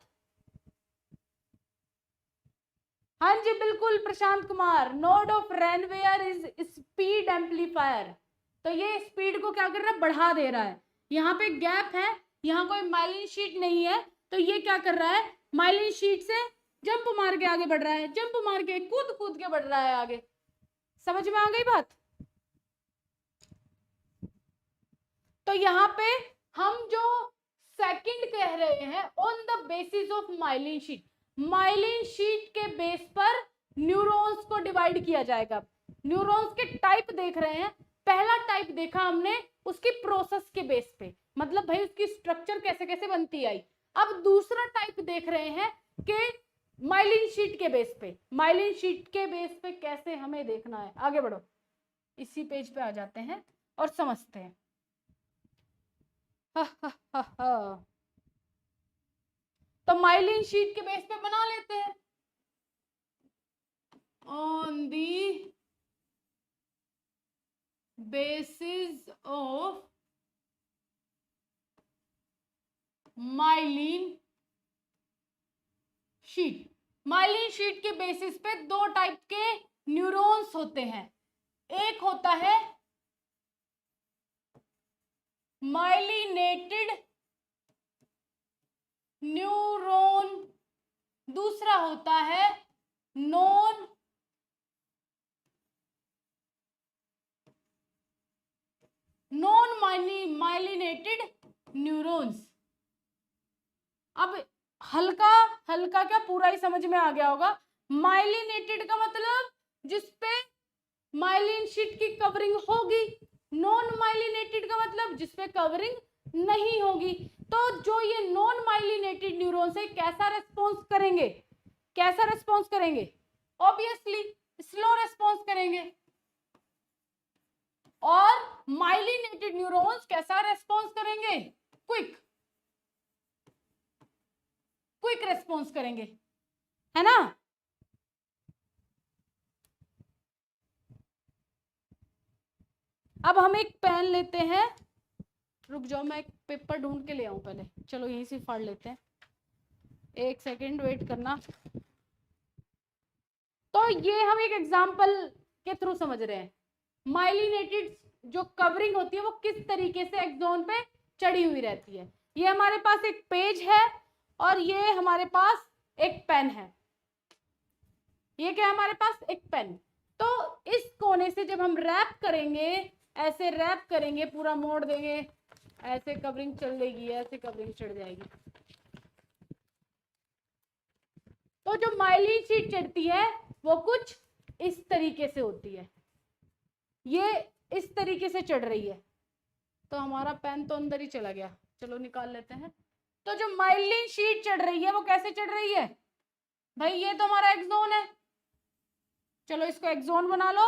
हाँ जी बिल्कुल Prashant Kumar, node of Ranvier is speed amplifier. तो ये स्पीड को क्या कर रहा है, बढ़ा दे रहा है। यहाँ पे गैप है, यहाँ कोई माइलिन शीट नहीं है, तो ये क्या कर रहा है, माइलिन शीट से जंप मार के आगे बढ़ रहा है, जंप मार के कूद कूद के बढ़ रहा है आगे। समझ में आ गई बात। तो यहाँ पे हम जो सेकंड कह रहे हैं, on the basis of myelin sheath, myelin sheath के बेस पर न्यूरॉन्स को डिवाइड किया जाएगा। न्यूरॉन्स के टाइप देख रहे हैं, पहला टाइप देखा हमने उसकी प्रोसेस के बेस पे, मतलब भाई उसकी स्ट्रक्चर कैसे कैसे बनती आई। अब दूसरा टाइप देख रहे हैं कि माइलिन शीट के बेस पे, माइलिन शीट के बेस पे कैसे हमें देखना है। आगे बढ़ो, इसी पेज पे आ जाते हैं और समझते हैं। तो माइलिन शीट के बेस पे बना लेते हैं, on the basis of myelin sheath. Myelin sheath के बेसिस पे दो टाइप के न्यूरॉन्स होते हैं, एक होता है माइलिनेटेड न्यूरॉन, दूसरा होता है नॉन माइलिनेटेड न्यूरॉन्स। अब हल्का हल्का क्या पूरा ही समझ में आ गया होगा। माइलिनेटेड का मतलब जिसपे माइलिन शीट की कवरिंग होगी, नॉन माइलिनेटेड का मतलब जिसपे कवरिंग नहीं होगी। तो जो ये नॉन माइलिनेटेड न्यूरॉन्स है कैसा रेस्पॉन्स करेंगे, कैसा रेस्पॉन्स करेंगे, ऑब्वियसली स्लो रेस्पॉन्स करेंगे। और माइलिनेटेड न्यूरॉन्स कैसा रेस्पॉन्स करेंगे, क्विक, क्विक रेस्पॉन्स करेंगे, है ना। अब हम एक पेन लेते हैं रुक जाओ, मैं एक पेपर ढूंढ के ले आऊं पहले। चलो यहीं से फाड़ लेते हैं, 1 सेकेंड वेट करना। तो ये हम एक एग्जाम्पल के थ्रू समझ रहे हैं, माइलिनेटेड जो कवरिंग होती है वो किस तरीके से एक्सोन पे चढ़ी हुई रहती है। ये हमारे पास एक पेज है और ये हमारे पास एक पेन है। ये क्या है हमारे पास? एक पेन। तो इस कोने से जब हम रैप करेंगे, ऐसे रैप करेंगे, पूरा मोड़ देंगे, ऐसे कवरिंग चढ़ जाएगी, ऐसे कवरिंग चढ़ जाएगी। तो जो माइलिन शीट चढ़ती है वो कुछ इस तरीके से होती है, ये इस तरीके से चढ़ रही है। तो हमारा पेन तो अंदर ही चला गया, चलो निकाल लेते हैं। तो जो माइलिन शीट चढ़ रही है वो कैसे चढ़ रही है भाई? ये तो हमारा एक्सोन है, चलो इसको एक्सोन बना लो।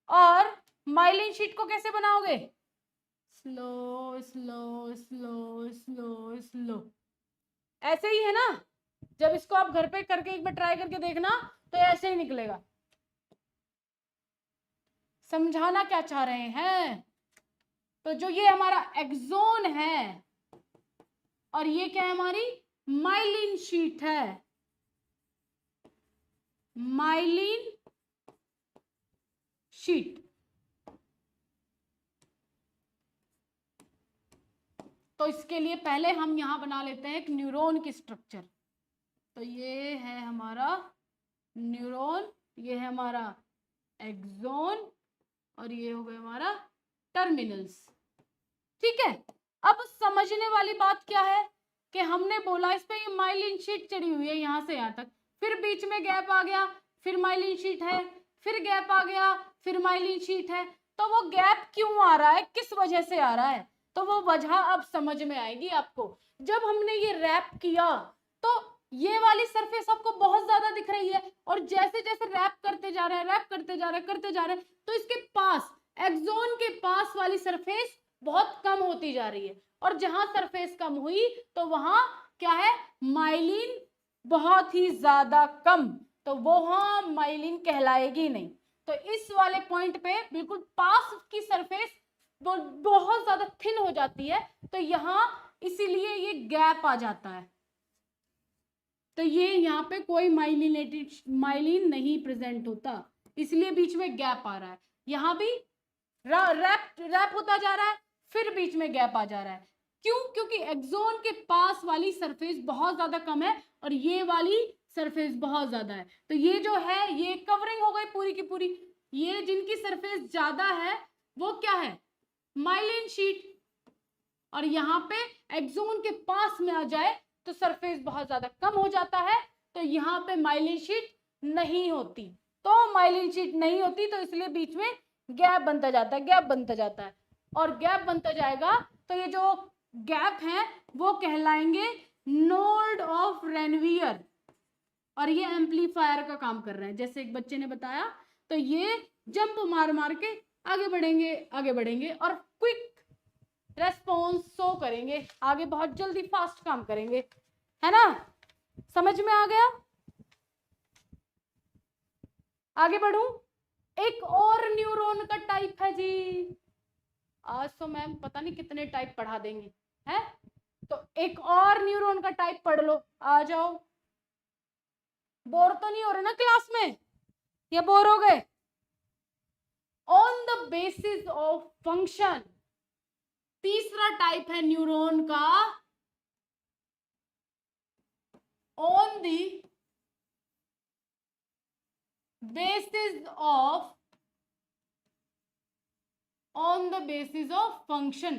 और माइलिन शीट को कैसे बनाओगे? Slow slow slow slow slow, ऐसे ही है ना। जब इसको आप घर पे करके एक बार ट्राई करके देखना तो ऐसे ही निकलेगा। समझाना क्या चाह रहे हैं? तो जो ये हमारा एक्सोन है और ये क्या है? हमारी माइलिन शीट है, माइलिन शीट। तो इसके लिए पहले हम यहां बना लेते हैं एक न्यूरॉन की स्ट्रक्चर। तो ये है हमारा न्यूरॉन, ये है हमारा एक्सोन और ये हो गया हमारा टर्मिनल्स। ठीक है, अब समझने वाली बात क्या है कि हमने बोला इस पे ये माइलिन शीट चढ़ी हुई है यहां से यहां तक, फिर बीच में गैप आ गया, फिर माइलिन शीट है, फिर गैप आ गया, फिर माइलिन शीट है। तो वो गैप क्यों आ रहा है, किस वजह से आ रहा है? तो वो वजह अब समझ में आएगी आपको। जब हमने ये रैप किया तो ये वाली सरफेस आपको बहुत ज्यादा दिख रही है, और जैसे जैसे रैप करते जा रहे हैं, रैप करते जा रहे हैं, करते जा रहे हैं, तो इसके पास, एक्सोन के पास वाली सरफेस बहुत कम होती जा रही है। और जहां सरफेस कम हुई तो वहां क्या है? माइलिन बहुत ही ज्यादा कम, तो वहां माइलिन कहलाएगी नहीं। तो इस वाले पॉइंट पे बिल्कुल पास की सरफेस बहुत ज्यादा थिन हो जाती है, तो यहां इसीलिए ये गैप आ जाता है। तो ये यहाँ पे कोई माइलिन नहीं प्रेजेंट होता, इसलिए बीच में गैप आ रहा है। यहाँ भी रैप होता जा रहा है, फिर बीच में गैप आ जा रहा है। क्यों? क्योंकि एक्सोन के पास वाली सरफेस बहुत ज्यादा कम है और ये वाली सरफेस बहुत ज्यादा है। तो ये जो है ये कवरिंग हो गई पूरी की पूरी। ये जिनकी सरफेस ज्यादा है वो क्या है? Myelin sheath. और यहाँ पे एक्सोन के पास में आ जाए तो सरफेस बहुत ज्यादा कम हो जाता है, तो यहाँ पे माइलिन शीट नहीं होती। तो माइलिन शीट नहीं होती तो इसलिए बीच में गैप बनता जाता है, गैप बनता जाता है, और गैप बनता जाएगा तो ये जो गैप है वो कहलाएंगे नोड ऑफ रेनवियर। और ये एम्पलीफायर का काम कर रहे हैं, जैसे एक बच्चे ने बताया। तो ये जंप मार मार के आगे बढ़ेंगे, आगे बढ़ेंगे और क्विक रेस्पॉन्स शो करेंगे, आगे बहुत जल्दी फास्ट काम करेंगे, है ना? समझ में आ गया? आगे बढ़ूं? एक और न्यूरॉन का टाइप है जी। आज तो मैम पता नहीं कितने टाइप पढ़ा देंगे, है? तो एक और न्यूरॉन का टाइप पढ़ लो, आ जाओ। बोर तो नहीं हो रहे ना क्लास में, या बोर हो गए? On the basis of function, तीसरा टाइप है न्यूरॉन का, on the basis of function.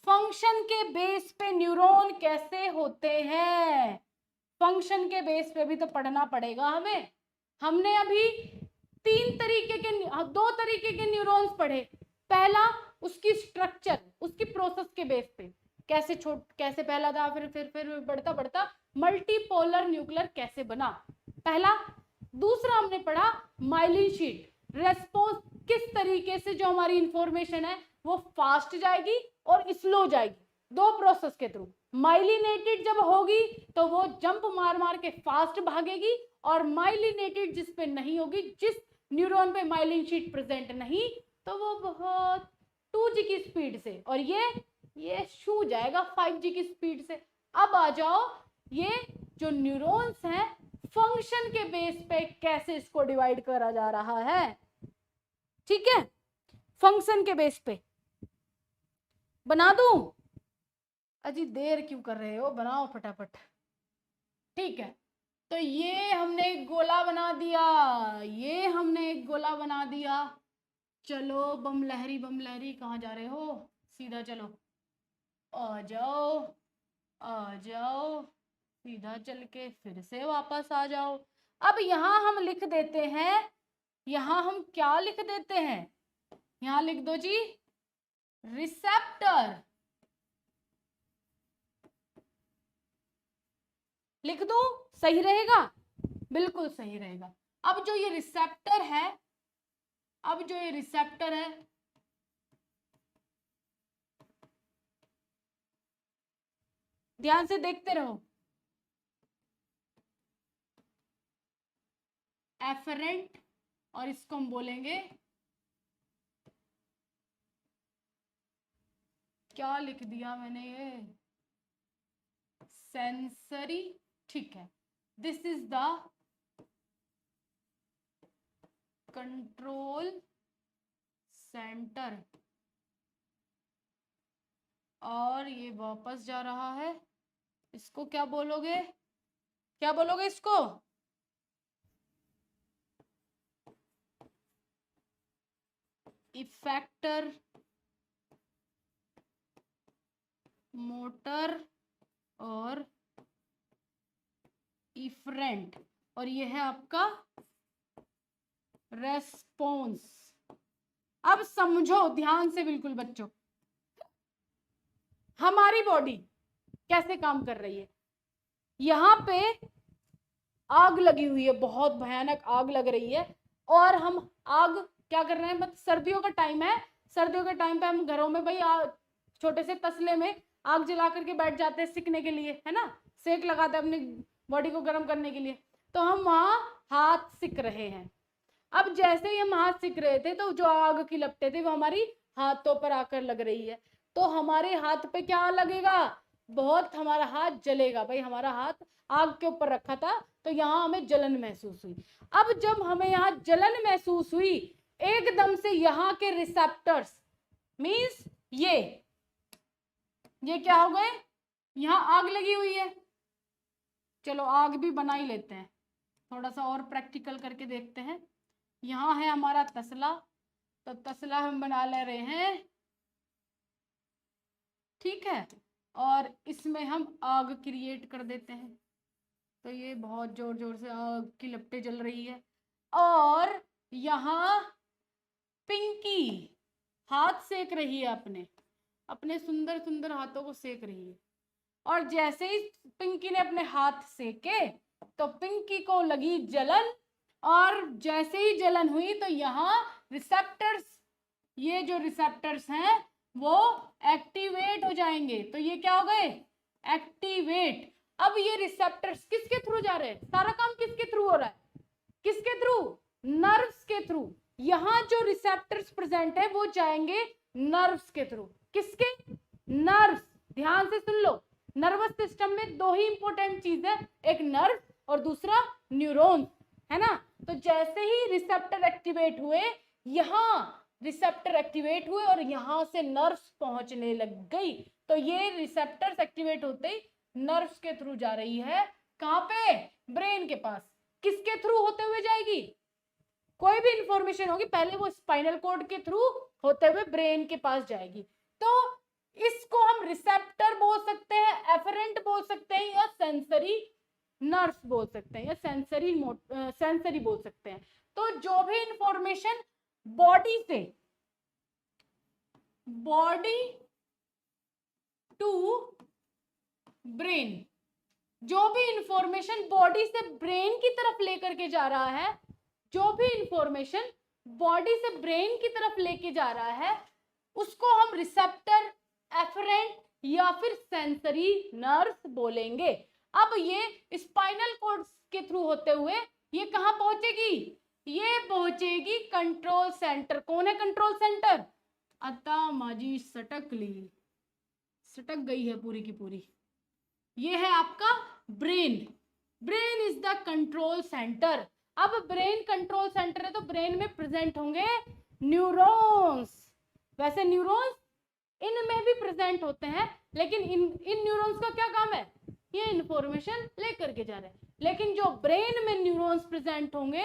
Function के बेस पे न्यूरॉन कैसे होते हैं, फंक्शन के बेस पे भी तो पढ़ना पड़ेगा हमें। हमने अभी दो तरीके के न्यूरॉन्स पढ़े। पहला उसकी स्ट्रक्चर, उसकी प्रोसेस के बेस पे, कैसे पहला था, फिर बढ़ता बढ़ता मल्टीपोलर न्यूक्लियर कैसे बना, पहला। दूसरा हमने पढ़ा माइलिन शीट, रेस्पॉन्स किस तरीके से जो हमारी इंफॉर्मेशन है वो फास्ट जाएगी और स्लो जाएगी, दो प्रोसेस के थ्रू। माइलिनेटेड जब होगी तो वो जंप मार मार के फास्ट भागेगी, और माइलिनेटेड जिस पे नहीं होगी, जिस न्यूरॉन पे माइलिन शीट प्रेजेंट नहीं, तो वो बहुत 2G की स्पीड से, और ये ये छू जाएगा 5G की स्पीड से। अब आ जाओ, ये जो न्यूरॉन्स हैं फंक्शन के बेस पे कैसे इसको डिवाइड करा जा रहा है, ठीक है, फंक्शन के बेस पे बना दूं? अजी देर क्यों कर रहे हो, बनाओ फटाफट। ठीक है, तो ये हमने एक गोला बना दिया, ये हमने एक गोला बना दिया। चलो बम लहरी कहाँ जा रहे हो, सीधा चलो, आ जाओ आ जाओ, सीधा चल के फिर से वापस आ जाओ। अब यहां हम लिख देते हैं, यहां हम क्या लिख देते हैं, यहां लिख दो जी रिसेप्टर, लिख दो, सही रहेगा, बिल्कुल सही रहेगा। अब जो ये रिसेप्टर है, अब जो ये रिसेप्टर है, ध्यान से देखते रहो, एफरेंट, और इसको हम बोलेंगे, क्या लिख दिया मैंने ये, सेंसरी, ठीक है। This is the control centre, और ये वापस जा रहा है, इसको क्या बोलोगे, क्या बोलोगे इसको, इफेक्टर, मोटर और इफरेंट, और ये है आपका रेस्पॉन्स। अब समझो ध्यान से बिल्कुल बच्चों, हमारी बॉडी कैसे काम कर रही है। यहां पे आग लगी हुई है, बहुत भयानक आग लग रही है, और हम आग क्या कर रहे हैं, मतलब सर्दियों का टाइम है, सर्दियों के टाइम पे हम घरों में भाई छोटे से तसले में आग जला करके बैठ जाते हैं सिकने के लिए, है ना, सेक लगाते हैं अपनी बॉडी को गर्म करने के लिए। तो हम वहां हाथ सिक रहे हैं। अब जैसे ही हम हाथ सिक रहे थे तो जो आग की लपटें थी वो हमारी हाथों पर आकर लग रही है, तो हमारे हाथ पे क्या लगेगा, बहुत हमारा हाथ जलेगा, भाई हमारा हाथ आग के ऊपर रखा था तो यहाँ हमें जलन महसूस हुई। अब जब हमें यहाँ जलन महसूस हुई, एकदम से यहाँ के रिसेप्टर्स मींस ये क्या हो गए, यहाँ आग लगी हुई है, चलो आग भी बना ही लेते हैं, थोड़ा सा और प्रैक्टिकल करके देखते हैं। यहाँ है हमारा तसला, तो तसला हम बना ले रहे हैं, ठीक है, और इसमें हम आग क्रिएट कर देते हैं, तो ये बहुत जोर जोर से आग की लपटें जल रही है, और यहाँ पिंकी हाथ सेक रही है, अपने अपने सुंदर सुंदर हाथों को सेक रही है, और जैसे ही पिंकी ने अपने हाथ सेके तो पिंकी को लगी जलन, और जैसे ही जलन हुई तो यहाँ रिसेप्टर्स, ये जो रिसेप्टर्स हैं वो एक्टिवेट हो जाएंगे, तो ये क्या हो गए, एक्टिवेट। अब ये रिसेप्टर्स किसके थ्रू जा रहे हैं, सारा काम किसके थ्रू हो रहा है, किसके थ्रू, नर्व्स के थ्रू। यहाँ जो रिसेप्टर्स प्रेजेंट है वो जाएंगे नर्व्स के थ्रू, किसके, नर्व्स, ध्यान से सुन लो, नर्वस सिस्टम में दो ही इंपॉर्टेंट चीज है, एक नर्व और दूसरा न्यूरॉन, है ना। तो जैसे ही रिसेप्टर एक्टिवेट हुए, यहाँ रिसेप्टर एक्टिवेट हुए और यहां से नर्व्स पहुंचने लग गई, तो ये रिसेप्टर्स एक्टिवेट होते ही नर्व्स के थ्रू जा रही है, कहां पे, ब्रेन के पास। किसके थ्रू होते हुए जाएगी, कोई भी इंफॉर्मेशन होगी पहले वो स्पाइनल कॉर्ड के थ्रू होते हुए ब्रेन के पास जाएगी। तो इसको हम रिसेप्टर बोल सकते हैं, एफरेंट बोल सकते हैं, या सेंसरी नर्व्स बोल सकते हैं, या सेंसरी बोल सकते हैं। तो जो भी इंफॉर्मेशन बॉडी से, बॉडी टू ब्रेन, जो भी इंफॉर्मेशन बॉडी से ब्रेन की तरफ लेकर के जा रहा है, जो भी इंफॉर्मेशन बॉडी से ब्रेन की तरफ लेके जा रहा है, उसको हम रिसेप्टर, एफरेंट या फिर सेंसरी नर्व्स बोलेंगे। अब ये स्पाइनल कॉर्ड के थ्रू होते हुए ये कहां पहुंचेगी, ये पहुंचेगी कंट्रोल सेंटर। कौन है कंट्रोल सेंटर, अता माजी सटकली, सटक गई है पूरी की पूरी। ये है आपका brain. Brain is the control centre. अब ब्रेन कंट्रोल सेंटर है तो ब्रेन में प्रेजेंट होंगे न्यूरॉन्स। वैसे न्यूरॉन्स इनमें भी प्रेजेंट होते हैं, लेकिन इन न्यूरॉन्स का क्या काम है, ये इंफॉर्मेशन लेकर के जा रहे हैं। लेकिन जो ब्रेन में न्यूरॉन्स प्रेजेंट होंगे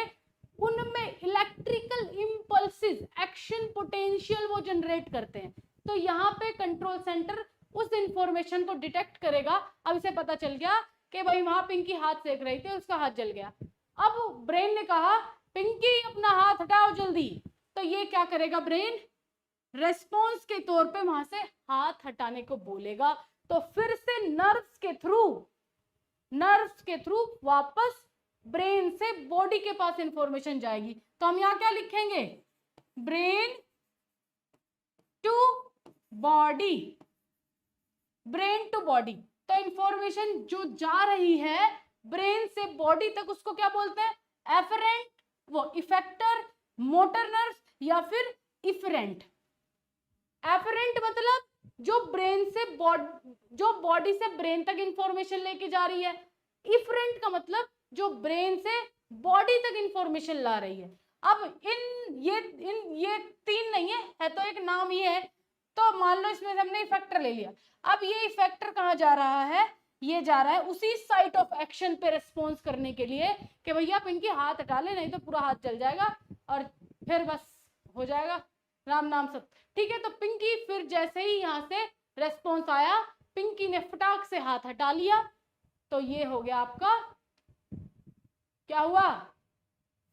उनमें इलेक्ट्रिकल इंपल्सेस, एक्शन पोटेंशियल वो जनरेट करते हैं। तो यहाँ पे कंट्रोल सेंटर उस इंफॉर्मेशन को डिटेक्ट करेगा। अब इसे पता चल गया कि भाई वहां पिंकी हाथ सेक रही थी, उसका हाथ जल गया। अब ब्रेन ने कहा पिंकी अपना हाथ हटाओ जल्दी, तो ये क्या करेगा, ब्रेन रेस्पॉन्स के तौर पे वहां से हाथ हटाने को बोलेगा। तो फिर से नर्व्स के थ्रू वापस ब्रेन से बॉडी के पास इंफॉर्मेशन जाएगी। तो हम यहां क्या लिखेंगे, brain to body, brain to body. तो इंफॉर्मेशन जो जा रही है ब्रेन से बॉडी तक उसको क्या बोलते हैं, एफरेंट, वो इफेक्टर, मोटर नर्व्स या फिर इफरेंट। एफरेंट मतलब जो बॉडी से ब्रेन तक इंफॉर्मेशन लेके जा रही है। इफरेंट का मतलब जो ब्रेन से बॉडी तक इंफॉर्मेशन ला रही है। अब ये तीन नहीं है तो एक नाम ये है। तो मान लो इसमें हमने इफेक्टर ले लिया। अब ये इफेक्टर कहाँ जा रहा है, ये जा रहा है उसी साइट ऑफ एक्शन पे रिस्पॉन्स करने के लिए कि भैया पिंकी हाथ हटा ले, नहीं तो पूरा हाथ जल जाएगा और फिर बस हो जाएगा राम नाम सत्य। ठीक है, तो पिंकी फिर जैसे ही यहाँ से रेस्पॉन्स आया, पिंकी ने फटाक से हाथ हटा लिया। तो ये हो गया आपका क्या हुआ,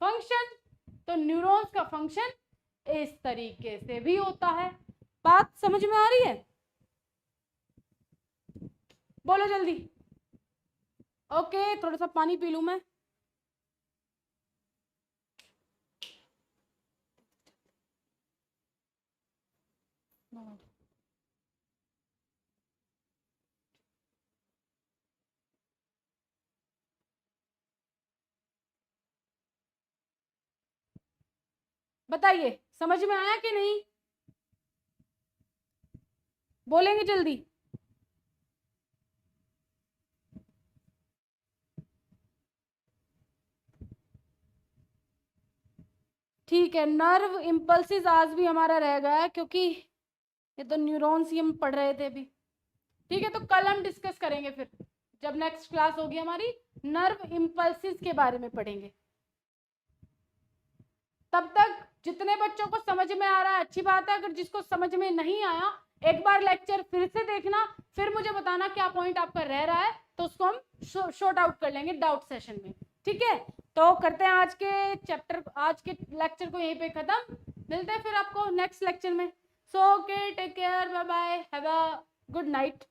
फंक्शन। तो न्यूरॉन्स का फंक्शन इस तरीके से भी होता है। बात समझ में आ रही है, बोलो जल्दी। ओके, थोड़ा सा पानी पी लूं मैं। बताइए समझ में आया कि नहीं, बोलेंगे जल्दी। ठीक है, नर्व इम्पल्सिस आज भी हमारा रह गया है क्योंकि ये तो न्यूरॉन्स ही हम पढ़ रहे थे अभी। ठीक है, तो कल हम डिस्कस करेंगे, फिर जब नेक्स्ट क्लास होगी हमारी नर्व इम्पल्सिस के बारे में पढ़ेंगे। तब तक जितने बच्चों को समझ में आ रहा है अच्छी बात है, अगर जिसको समझ में नहीं आया एक बार लेक्चर फिर से देखना, फिर मुझे बताना क्या पॉइंट आपका रह रहा है, तो उसको हम शॉर्ट आउट कर लेंगे डाउट सेशन में। ठीक है, तो करते हैं आज के लेक्चर को यहीं पे खत्म। मिलते हैं फिर आपको नेक्स्ट लेक्चर में। So okay, take care, bye bye, have a good night.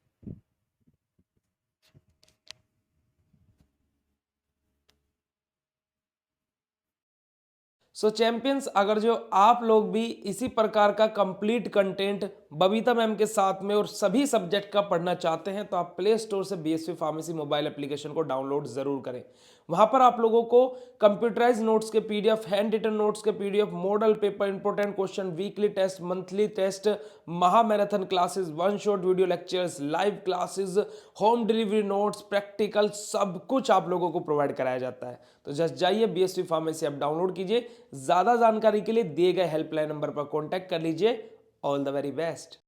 So champions, अगर जो आप लोग भी इसी प्रकार का कंप्लीट कंटेंट बबीता मैम के साथ में और सभी सब्जेक्ट का पढ़ना चाहते हैं तो आप प्ले स्टोर से बीएसवी फार्मेसी मोबाइल एप्लीकेशन को डाउनलोड जरूर करें। वहां पर आप लोगों को कंप्यूटराइज नोट्स के पीडीएफ, हैंड रिटन नोट्स के PDF, model paper, important question, weekly test, monthly test, महा marathon classes, one shot video lectures, live classes, home delivery notes, practical, सब कुछ आप लोगों को प्रोवाइड कराया जाता है। तो जस्ट जाइए बीएसवी फार्मेसी ऐप डाउनलोड कीजिए। ज्यादा जानकारी के लिए दिए गए हेल्पलाइन नंबर पर कॉन्टैक्ट कर लीजिए। All the very best.